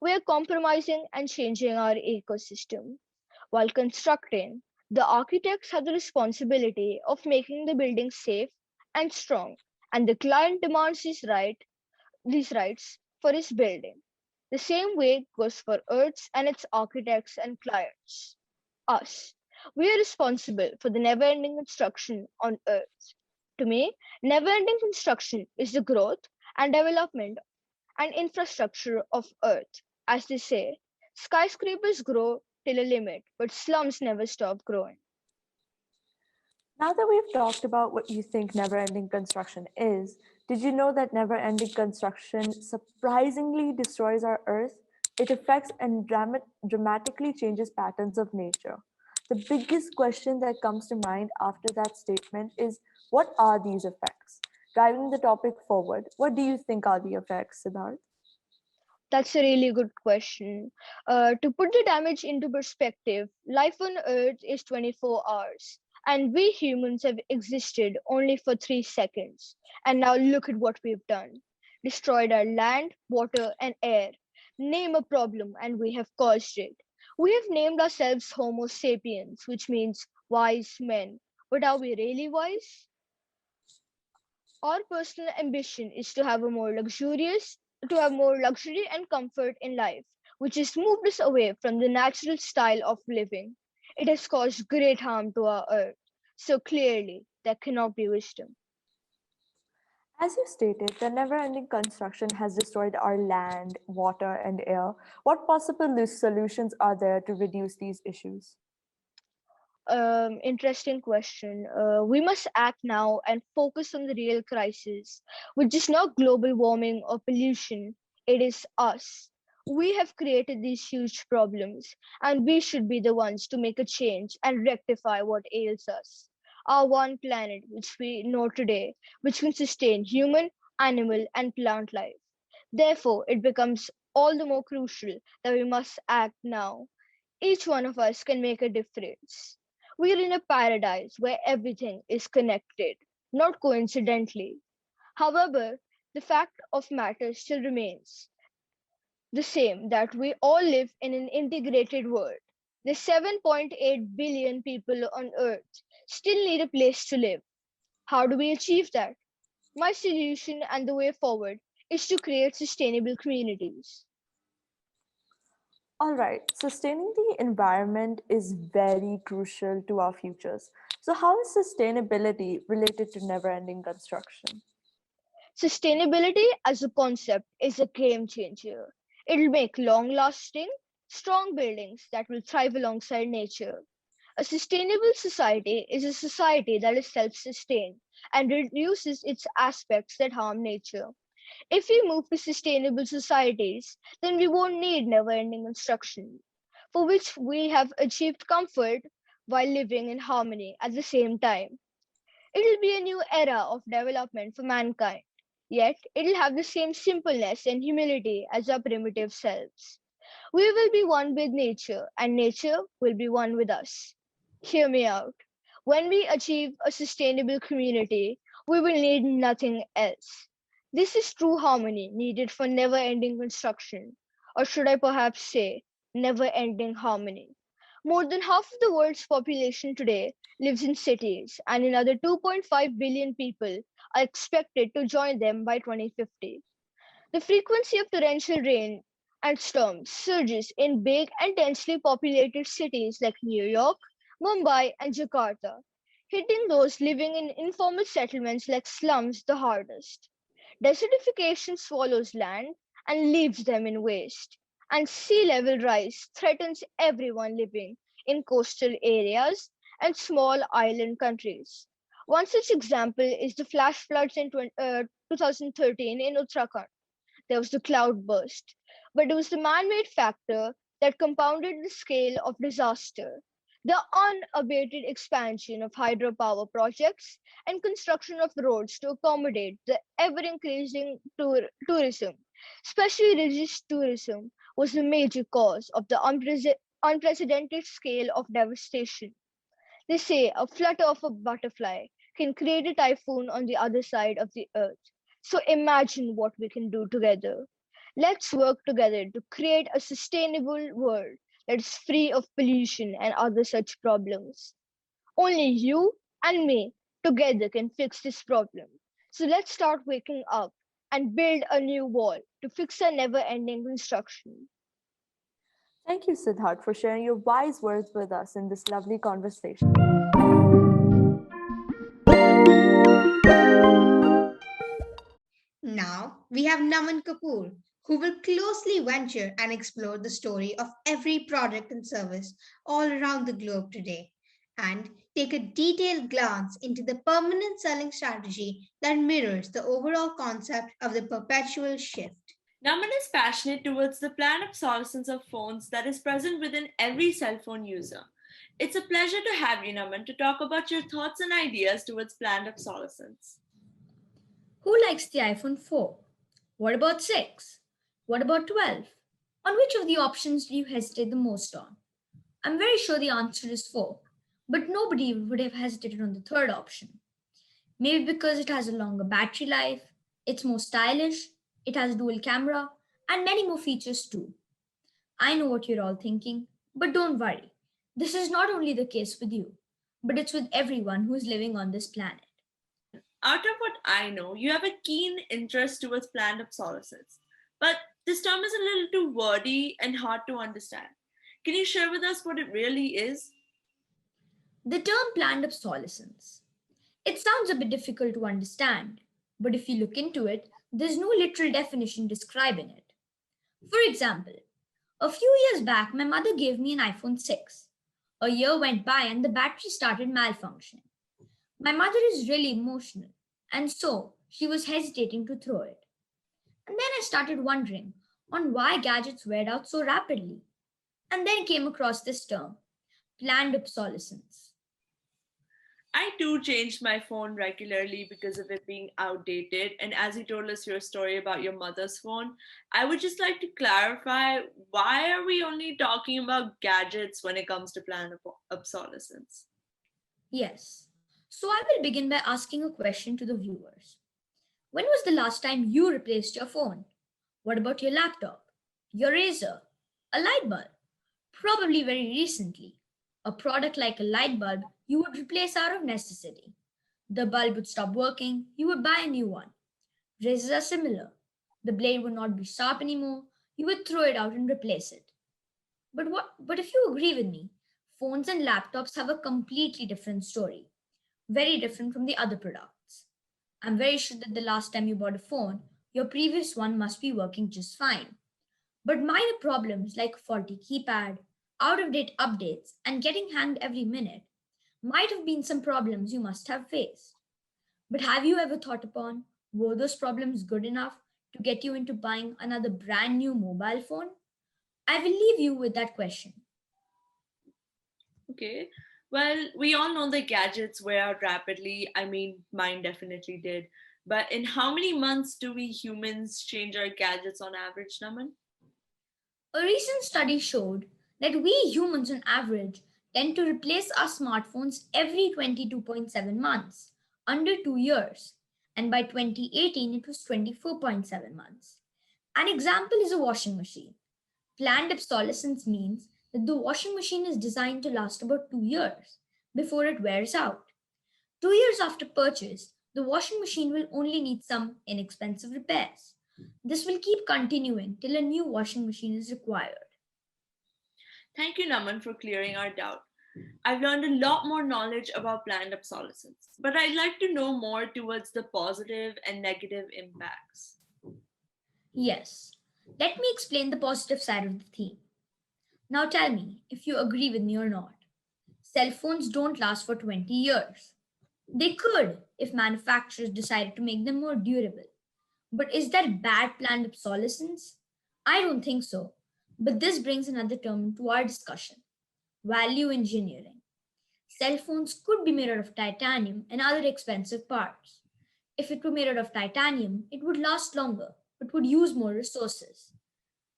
We are compromising and changing our ecosystem. While constructing, the architects have the responsibility of making the building safe and strong, and the client demands these rights for his building. The same way goes for Earths and its architects and clients. Us. We are responsible for the never ending construction on Earth. To me, never ending construction is the growth and development and infrastructure of Earth. As they say, skyscrapers grow till a limit, but slums never stop growing. Now that we've talked about what you think never ending construction is, did you know that never ending construction surprisingly destroys our Earth? It affects and dramatically changes patterns of nature. The biggest question that comes to mind after that statement is, what are these effects? Driving the topic forward, what do you think are the effects, Siddharth? That's a really good question. To put the damage into perspective, life on Earth is 24 hours, and we humans have existed only for 3 seconds. And now look at what we've done: destroyed our land, water, and air. Name a problem, and we have caused it. We have named ourselves Homo sapiens, which means wise men. But are we really wise? Our personal ambition is to have more luxury and comfort in life, which has moved us away from the natural style of living. It has caused great harm to our earth. So clearly, there cannot be wisdom. As you stated, the never ending construction has destroyed our land, water, and air. What possible solutions are there to reduce these issues? Interesting question. We must act now and focus on the real crisis, which is not global warming or pollution. It is us. We have created these huge problems, and we should be the ones to make a change and rectify what ails us. Our one planet, which we know today, which can sustain human, animal, and plant life. Therefore, it becomes all the more crucial that we must act now. Each one of us can make a difference. We are in a paradise where everything is connected, not coincidentally. However, the fact of matter still remains the same, that we all live in an integrated world. The 7.8 billion people on Earth still need a place to live. How do we achieve that? My solution and the way forward is to create sustainable communities. All right, sustaining the environment is very crucial to our futures. So, how is sustainability related to never ending construction? Sustainability as a concept is a game changer. It'll make long lasting, strong buildings that will thrive alongside nature. A sustainable society is a society that is self sustained and reduces its aspects that harm nature. If we move to sustainable societies, then we won't need never ending construction, for which we have achieved comfort while living in harmony at the same time. It'll be a new era of development for mankind, yet it'll have the same simpleness and humility as our primitive selves. We will be one with nature, and nature will be one with us. Hear me out. When we achieve a sustainable community, we will need nothing else. This is true harmony needed for never ending construction, or should I perhaps say, never ending harmony. More than half of the world's population today lives in cities, and another 2.5 billion people are expected to join them by 2050. The frequency of torrential rain and storms surges in big and densely populated cities like New York, Mumbai, and Jakarta, hitting those living in informal settlements like slums the hardest. Desertification swallows land and leaves them in waste, and sea level rise threatens everyone living in coastal areas and small island countries. One such example is the flash floods in 2013 in Uttarakhand. There was the cloudburst, but it was the man made factor that compounded the scale of disaster. The unabated expansion of hydropower projects and construction of roads to accommodate the ever increasing tourism, especially religious tourism, was the major cause of the unprecedented scale of devastation. They say a flutter of a butterfly can create a typhoon on the other side of the earth. So imagine what we can do together. Let's work together to create a sustainable world that is free of pollution and other such problems. Only you and me together can fix this problem. So let's start waking up and build a new wall to fix a never ending construction. Thank you, Siddharth, for sharing your wise words with us in this lovely conversation. Now we have Naman Kapoor, who will closely venture and explore the story of every product and service all around the globe today. and take a detailed glance into the permanent selling strategy that mirrors the overall concept of the perpetual shift. Naman is passionate towards the planned obsolescence of phones that is present within every cell phone user. It's a pleasure to have you, Naman, to talk about your thoughts and ideas towards planned obsolescence. Who likes the iPhone 4? What about 6? What about 12? On which of the options do you hesitate the most on? I'm very sure the answer is 4, but nobody would have hesitated on the third option. Maybe because it has a longer battery life, it's more stylish, it has dual camera, and many more features too. I know what you're all thinking, but don't worry. This is not only the case with you, but it's with everyone who's living on this planet. Out of what I know, you have a keen interest towards planned obsolescence. But this term is a little too wordy and hard to understand. Can you share with us what it really is? The term planned obsolescence. It sounds a bit difficult to understand, but if you look into it, there's no literal definition describing it. For example, a few years back, my mother gave me an iPhone 6. A year went by and the battery started malfunctioning. My mother is really emotional, and so she was hesitating to throw it. And then I started wondering on why gadgets wear out so rapidly. And then came across this term, planned obsolescence. I too changed my phone regularly because of it being outdated. And as you told us your story about your mother's phone, I would just like to clarify, why are we only talking about gadgets when it comes to planned obsolescence? Yes. So I will begin by asking a question to the viewers. When was the last time you replaced your phone? What about your laptop? Your razor? A light bulb? Probably very recently. A product like a light bulb you would replace out of necessity. The bulb would stop working, you would buy a new one. Razors are similar. The blade would not be sharp anymore, you would throw it out and replace it. But if you agree with me, phones and laptops have a completely different story, very different from the other products. I'm very sure that the last time you bought a phone, your previous one must be working just fine. But minor problems like a faulty keypad, out of date updates, and getting hanged every minute might have been some problems you must have faced. But have you ever thought upon, were those problems good enough to get you into buying another brand new mobile phone? I will leave you with that question. Okay. Well, we all know that gadgets wear out rapidly. I mean, mine definitely did. But in how many months do we humans change our gadgets on average, Naman? A recent study showed that we humans on average tend to replace our smartphones every 22.7 months, under 2 years, and by 2018 it was 24.7 months. An example is a washing machine. Planned obsolescence means that the washing machine is designed to last about 2 years before it wears out. 2 years after purchase, the washing machine will only need some inexpensive repairs. This will keep continuing till a new washing machine is required. Thank you, Naman, for clearing our doubt. I've learned a lot more knowledge about planned obsolescence, but I'd like to know more towards the positive and negative impacts. Yes, let me explain the positive side of the theme. Now tell me if you agree with me or not. Cell phones don't last for 20 years. They could if manufacturers decided to make them more durable. But is that bad planned obsolescence? I don't think so. But this brings another term into our discussion, value engineering. Cell phones could be made out of titanium and other expensive parts. If it were made out of titanium, it would last longer, but would use more resources.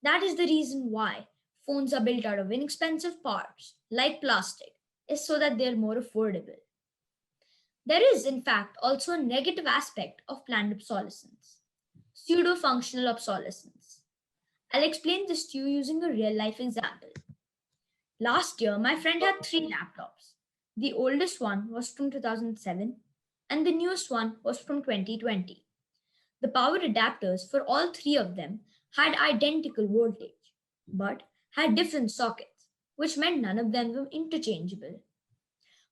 That is the reason why phones are built out of inexpensive parts, like plastic, is so that they are more affordable. There is, in fact, also a negative aspect of planned obsolescence, pseudo functional obsolescence. I'll explain this to you using a real life example. Last year, my friend had 3 laptops. The oldest one was from 2007, and the newest one was from 2020. The power adapters for all 3 of them had identical voltage, but had different sockets, which meant none of them were interchangeable.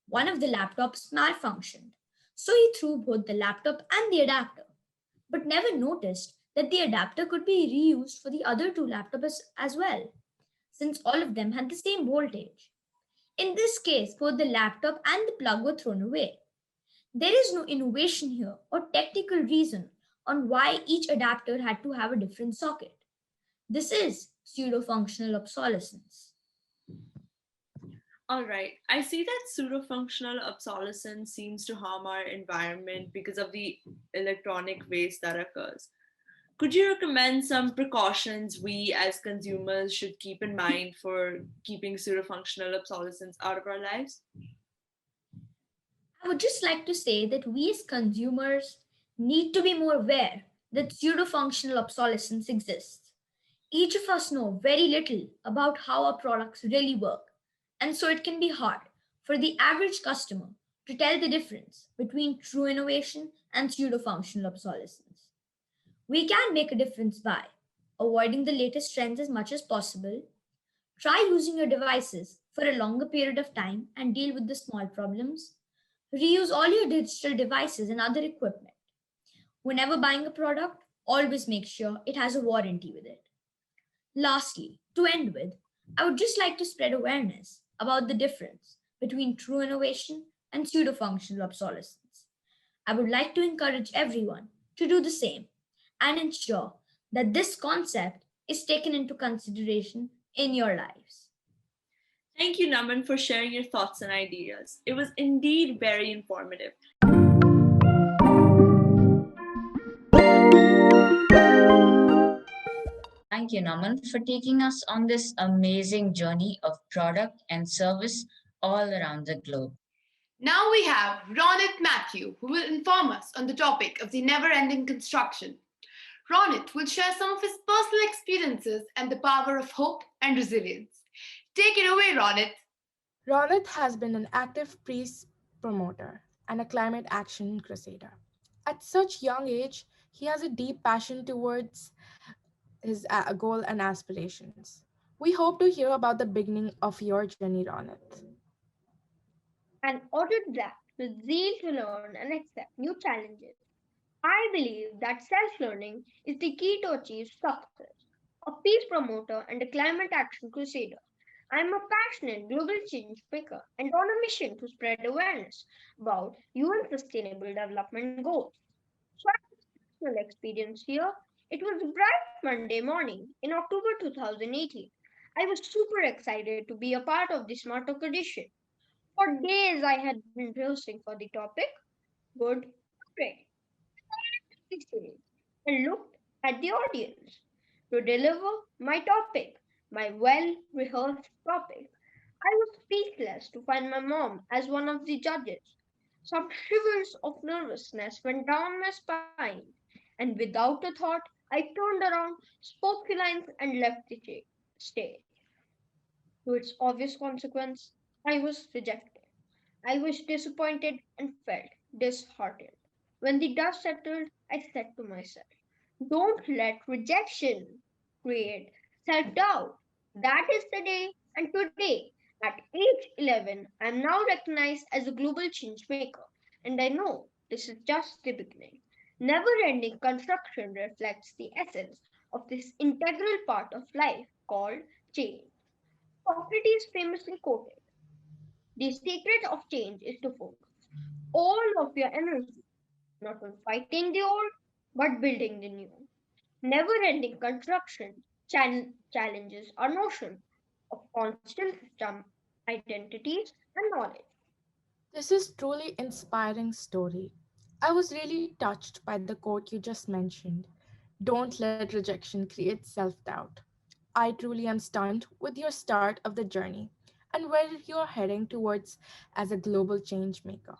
One of the laptops malfunctioned, so he threw both the laptop and the adapter, but never noticed that the adapter could be reused for the other 2 laptops as well, since all of them had the same voltage. In this case, both the laptop and the plug were thrown away. There is no innovation here or technical reason on why each adapter had to have a different socket. This is pseudo functional obsolescence. All right. I see that pseudo-functional obsolescence seems to harm our environment because of the electronic waste that occurs. Could you recommend some precautions we as consumers should keep in mind for keeping pseudo-functional obsolescence out of our lives? I would just like to say that we as consumers need to be more aware that pseudo functional obsolescence exists. Each of us know very little about how our products really work, and so it can be hard for the average customer to tell the difference between true innovation and pseudo functional obsolescence. We can make a difference by avoiding the latest trends as much as possible. Try using your devices for a longer period of time and deal with the small problems. Reuse all your digital devices and other equipment. Whenever buying a product, always make sure it has a warranty with it. Lastly, to end with, I would just like to spread awareness about the difference between true innovation and pseudo functional obsolescence. I would like to encourage everyone to do the same and ensure that this concept is taken into consideration in your lives. Thank you, Naman, for sharing your thoughts and ideas. It was indeed very informative. Thank you, Naman, for taking us on this amazing journey of product and service all around the globe. Now we have Ronit Matthew, who will inform us on the topic of the never ending construction. Ronit will share some of his personal experiences and the power of hope and resilience. Take it away, Ronit. Ronit has been an active peace promoter and a climate action crusader. At such young age, he has a deep passion towards his goal and aspirations. We hope to hear about the beginning of your journey, Ronit. An autodidact with zeal to learn and accept new challenges. I believe that self learning is the key to achieve success. A peace promoter and a climate action crusader, I am a passionate global change maker and on a mission to spread awareness about UN Sustainable Development Goals. So, I have a personal experience here. It was a bright Monday morning in October 2018. I was super excited to be a part of the Smart Talk edition. For days, I had been browsing for the topic. Good, great. The stage and looked at the audience to deliver my topic, my well rehearsed topic. I was speechless to find my mom as one of the judges. Some shivers of nervousness went down my spine, and without a thought, I turned around, spoke the lines, and left the stage. To its obvious consequence, I was rejected. I was disappointed and felt disheartened. When the dust settled, I said to myself, don't let rejection create self doubt. That is the day, and today, at age 11, I am now recognized as a global change maker, and I know this is just the beginning. Never ending construction reflects the essence of this integral part of life called change. Socrates famously quoted, the secret of change is to focus all of your energy not on fighting the old, but building the new. Never ending construction challenges our notion of constant system, identities, and knowledge. This is truly inspiring story. I was really touched by the quote you just mentioned. Don't let rejection create self-doubt. I truly am stunned with your start of the journey and where you're heading towards as a global change maker.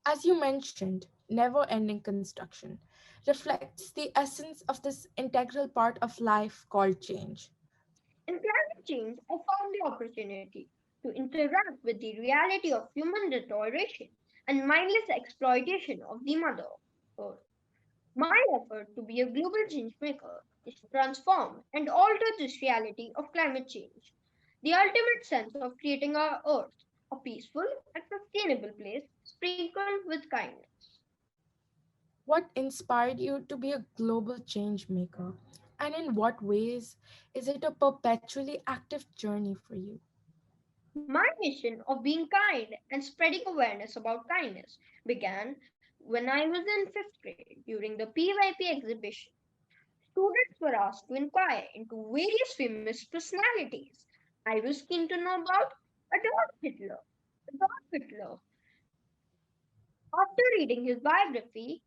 As you mentioned, never ending construction reflects the essence of this integral part of life called change. In climate change, I found the opportunity to interact with the reality of human deterioration and mindless exploitation of the mother earth. My effort to be a global change maker is to transform and alter this reality of climate change. The ultimate sense of creating our Earth a peaceful and sustainable place sprinkled with kindness. What inspired you to be a global change maker? And in what ways is it a perpetually active journey for you? My mission of being kind and spreading awareness about kindness began when I was in fifth grade during the PYP exhibition. Students were asked to inquire into various famous personalities. I was keen to know about Adolf Hitler. Adolf Hitler, after reading his biography,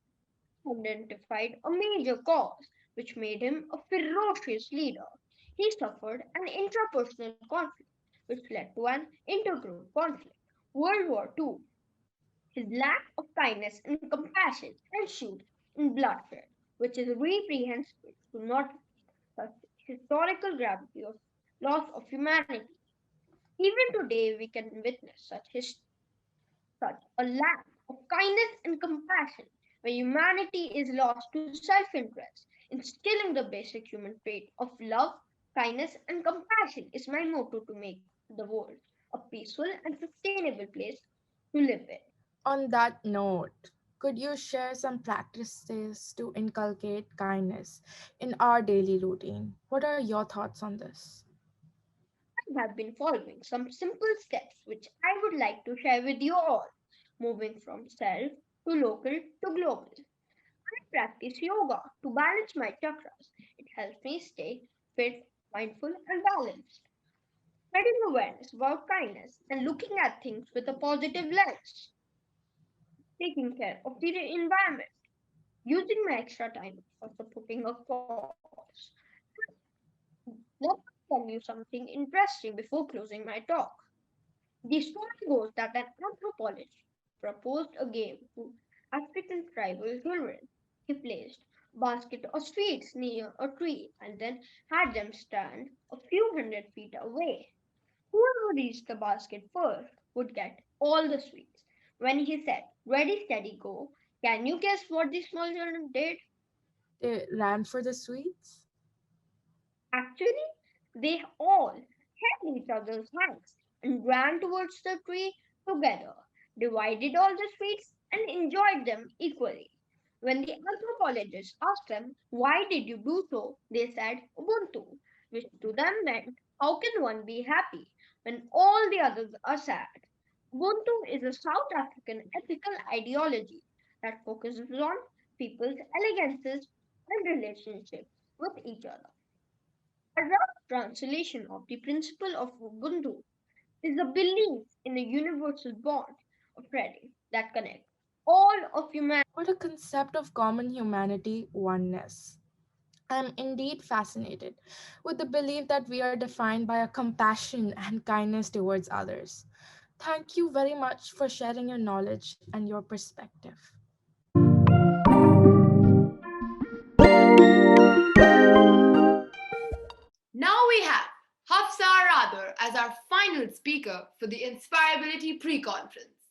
identified a major cause which made him a ferocious leader. He suffered an intrapersonal conflict which led to an intergroup conflict. World War II. His lack of kindness and compassion ensued in bloodshed, which is reprehensible to not such historical gravity of loss of humanity. Even today, we can witness such a lack of kindness and compassion, where humanity is lost to self interest. Instilling the basic human trait of love, kindness, and compassion is my motto to make the world a peaceful and sustainable place to live in. On that note, could you share some practices to inculcate kindness in our daily routine? What are your thoughts on this? I have been following some simple steps which I would like to share with you all, moving from self to local to global. I practice yoga to balance my chakras. It helps me stay fit, mindful, and balanced. Spreading awareness about kindness and looking at things with a positive lens. Taking care of the environment. Using my extra time for supporting a cause. Let me tell you something interesting before closing my talk. The story goes that an anthropologist proposed a game to African tribal children. He placed a basket of sweets near a tree and then had them stand a few hundred feet away. Whoever reached the basket first would get all the sweets. When he said, "Ready, steady, go," can you guess what the small children did? They ran for the sweets? Actually, they all held each other's hands and ran towards the tree together, divided all the sweets, and enjoyed them equally. When the anthropologist asked them, "Why did you do so?" they said, "Ubuntu," which to them meant, "How can one be happy when all the others are sad?" Ubuntu is a South African ethical ideology that focuses on people's elegances and relationships with each other. A rough translation of the principle of Ubuntu is a belief in a universal bond of friendship that connects all of humanity. What a concept of common humanity, oneness. I'm indeed fascinated with the belief that we are defined by a compassion and kindness towards others. Thank you very much for sharing your knowledge and your perspective. Now we have Hafsa Radar as our final speaker for the Inspireability pre-conference.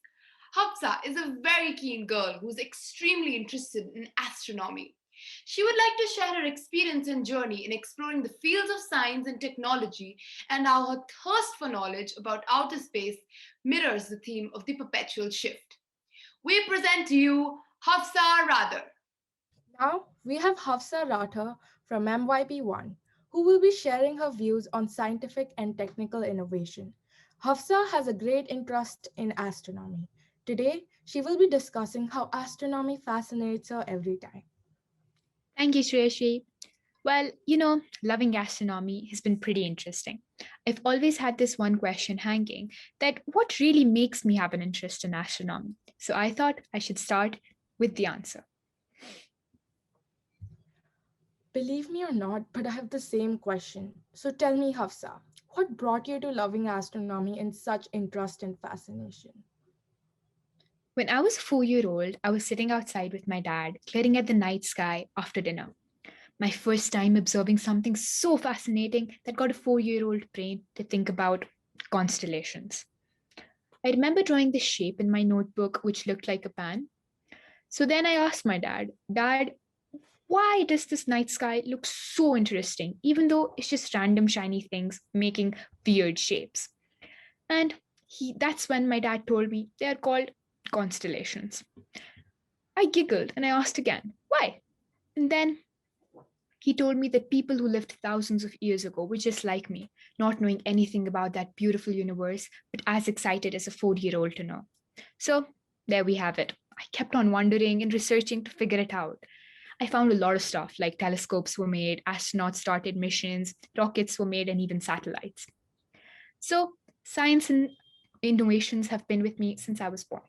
Hafsa is a very keen girl who's extremely interested in astronomy. She would like to share her experience and journey in exploring the fields of science and technology and how her thirst for knowledge about outer space mirrors the theme of the perpetual shift. We present to you Hafsa Radar. Now we have Hafsa Ratha from MYP1, who will be sharing her views on scientific and technical innovation. Hafsa has a great interest in astronomy. Today, she will be discussing how astronomy fascinates her every time. Thank you, Shreyashri. Well, loving astronomy has been pretty interesting. I've always had this one question hanging that what really makes me have an interest in astronomy? So I thought I should start with the answer. Believe me or not, but I have the same question. So tell me, Hafsa, what brought you to loving astronomy in such interest and fascination? When I was a 4 year old, I was sitting outside with my dad, glaring at the night sky after dinner. My first time observing something so fascinating that got a 4 year old brain to think about constellations. I remember drawing this shape in my notebook, which looked like a pan. So then I asked my dad, "Dad, why does this night sky look so interesting, even though it's just random shiny things making weird shapes?" And that's when my dad told me they are called constellations. I giggled and I asked again, "Why?" And then He told me that people who lived thousands of years ago were just like me, not knowing anything about that beautiful universe, but as excited as a 4-year-old to know. So there we have it. I kept on wondering and researching to figure it out. I found a lot of stuff like telescopes were made, astronauts started missions, rockets were made, and even satellites. So science and innovations have been with me since I was born.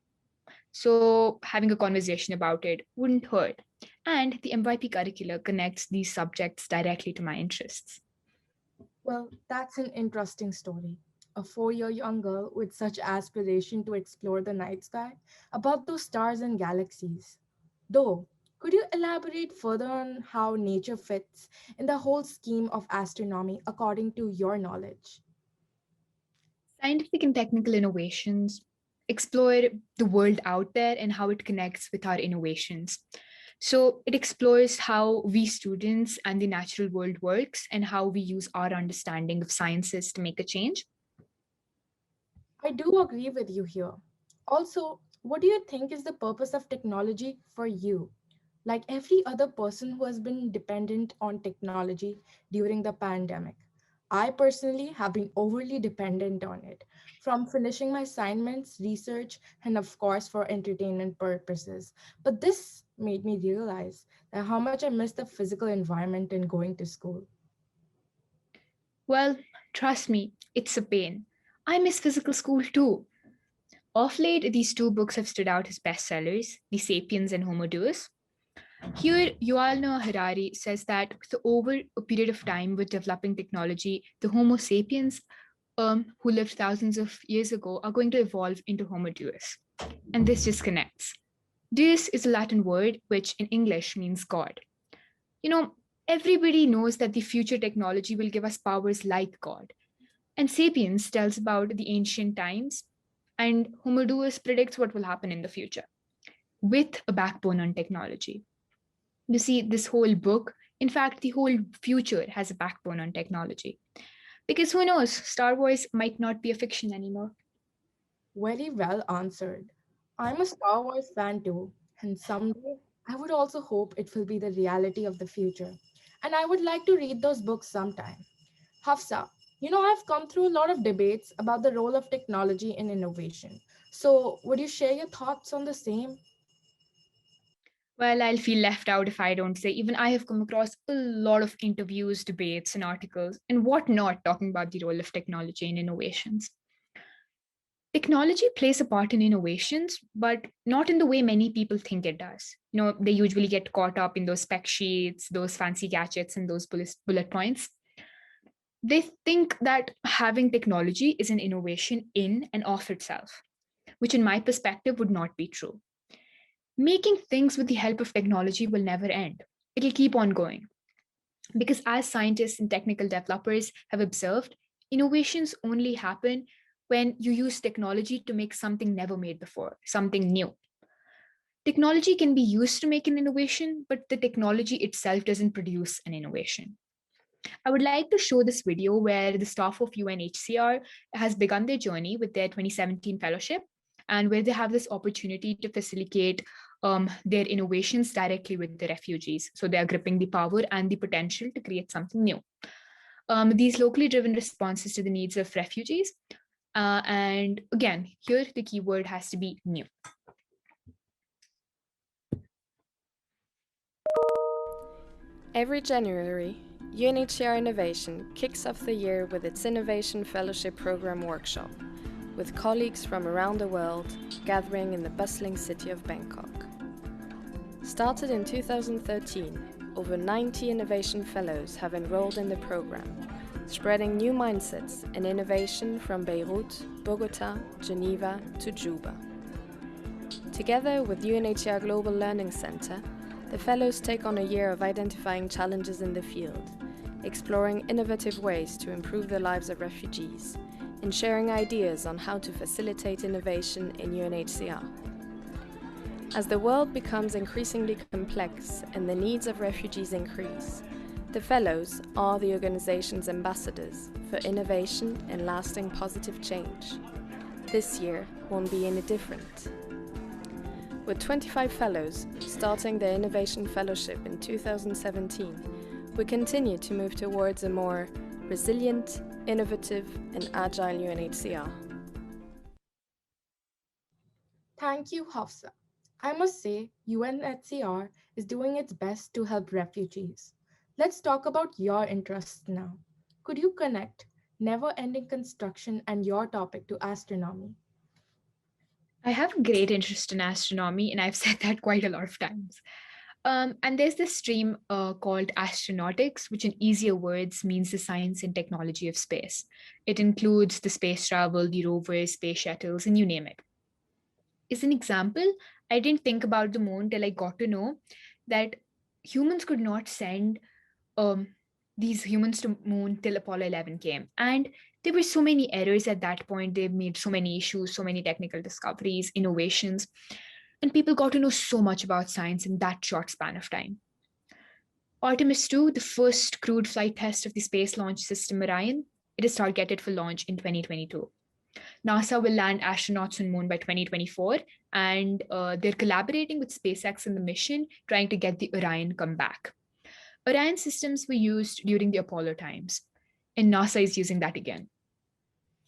So having a conversation about it wouldn't hurt. And the MYP curricula connects these subjects directly to my interests. Well, that's an interesting story. A 4-year young girl with such aspiration to explore the night sky, about those stars and galaxies. Though, could you elaborate further on how nature fits in the whole scheme of astronomy according to your knowledge? Scientific and technical innovations explore the world out there and how it connects with our innovations. So it explores how we students and the natural world works and how we use our understanding of sciences to make a change. I do agree with you here. Also, what do you think is the purpose of technology for you? Like every other person who has been dependent on technology during the pandemic, I personally have been overly dependent on it, from finishing my assignments, research, and of course for entertainment purposes. But this made me realize that how much I miss the physical environment in going to school. Well, trust me, it's a pain. I miss physical school too. Of late, these two books have stood out as bestsellers, The Sapiens and Homo Deus. Here, Yuval Noah Harari says that over a period of time with developing technology, the Homo sapiens who lived thousands of years ago are going to evolve into Homo Deus. And this just connects. Deus is a Latin word which in English means God. You know, everybody knows that the future technology will give us powers like God. And Sapiens tells about the ancient times, and Homo Deus predicts what will happen in the future with a backbone on technology. You see, this whole book, in fact, the whole future has a backbone on technology. Because who knows, Star Wars might not be a fiction anymore. Very well answered. I'm a Star Wars fan too, and someday I would also hope it will be the reality of the future. And I would like to read those books sometime. Hafsa, I've come through a lot of debates about the role of technology in innovation. So, would you share your thoughts on the same? Well, I'll feel left out if I don't say. Even I have come across a lot of interviews, debates, and articles and whatnot talking about the role of technology in innovations. Technology plays a part in innovations, but not in the way many people think it does. They usually get caught up in those spec sheets, those fancy gadgets, and those bullet points. They think that having technology is an innovation in and of itself, which in my perspective would not be true. Making things with the help of technology will never end. It'll keep on going. Because as scientists and technical developers have observed, innovations only happen when you use technology to make something never made before, something new. Technology can be used to make an innovation, but the technology itself doesn't produce an innovation. I would like to show this video where the staff of UNHCR has begun their journey with their 2017 fellowship and where they have this opportunity to facilitate their innovations directly with the refugees. So they are gripping the power and the potential to create something new. These locally driven responses to the needs of refugees. And again, here the keyword has to be new. Every January, UNHCR Innovation kicks off the year with its Innovation Fellowship Program workshop, with colleagues from around the world gathering in the bustling city of Bangkok. Started in 2013, over 90 innovation fellows have enrolled in the program, spreading new mindsets and innovation from Beirut, Bogota, Geneva to Juba. Together with UNHCR Global Learning Center, the fellows take on a year of identifying challenges in the field, exploring innovative ways to improve the lives of refugees, and sharing ideas on how to facilitate innovation in UNHCR. As the world becomes increasingly complex and the needs of refugees increase, the fellows are the organization's ambassadors for innovation and lasting positive change. This year won't be any different. With 25 fellows starting their Innovation Fellowship in 2017, we continue to move towards a more resilient, innovative, and agile UNHCR. Thank you, Hafsa. I must say, UNHCR is doing its best to help refugees. Let's talk about your interests now. Could you connect never ending construction and your topic to astronomy? I have a great interest in astronomy, and I've said that quite a lot of times. And there's this stream called astronautics, which in easier words means the science and technology of space. It includes the space travel, the rovers, space shuttles, and you name it. As an example, I didn't think about the moon till I got to know that humans could not send um, these humans to moon till Apollo 11 came. And there were so many errors at that point. They made so many issues, so many technical discoveries, innovations, and people got to know so much about science in that short span of time. Artemis 2, the first crewed flight test of the space launch system Orion, it is targeted for launch in 2022. NASA will land astronauts on moon by 2024, and they're collaborating with SpaceX in the mission, trying to get the Orion come back. Orion systems were used during the Apollo times, and NASA is using that again,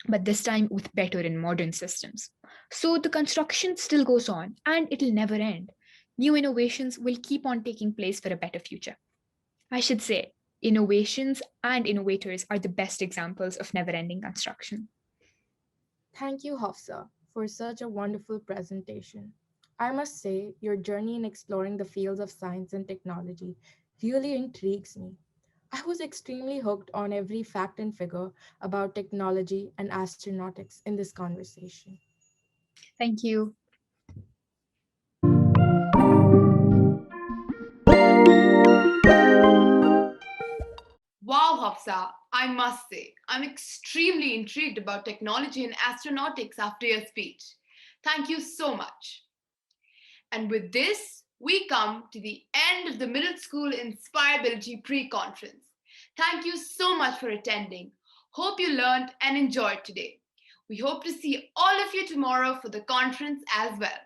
but this time with better and modern systems. So the construction still goes on, and it'll never end. New innovations will keep on taking place for a better future. I should say, innovations and innovators are the best examples of never ending construction. Thank you, Hafsa, for such a wonderful presentation. I must say, your journey in exploring the fields of science and technology really intrigues me. I was extremely hooked on every fact and figure about technology and astronautics in this conversation. Thank you. Wow, Hafsa, I must say, I'm extremely intrigued about technology and astronautics after your speech. Thank you so much. And with this, we come to the end of the Middle School Inspireability pre-conference. Thank you so much for attending. Hope you learned and enjoyed today. We hope to see all of you tomorrow for the conference as well.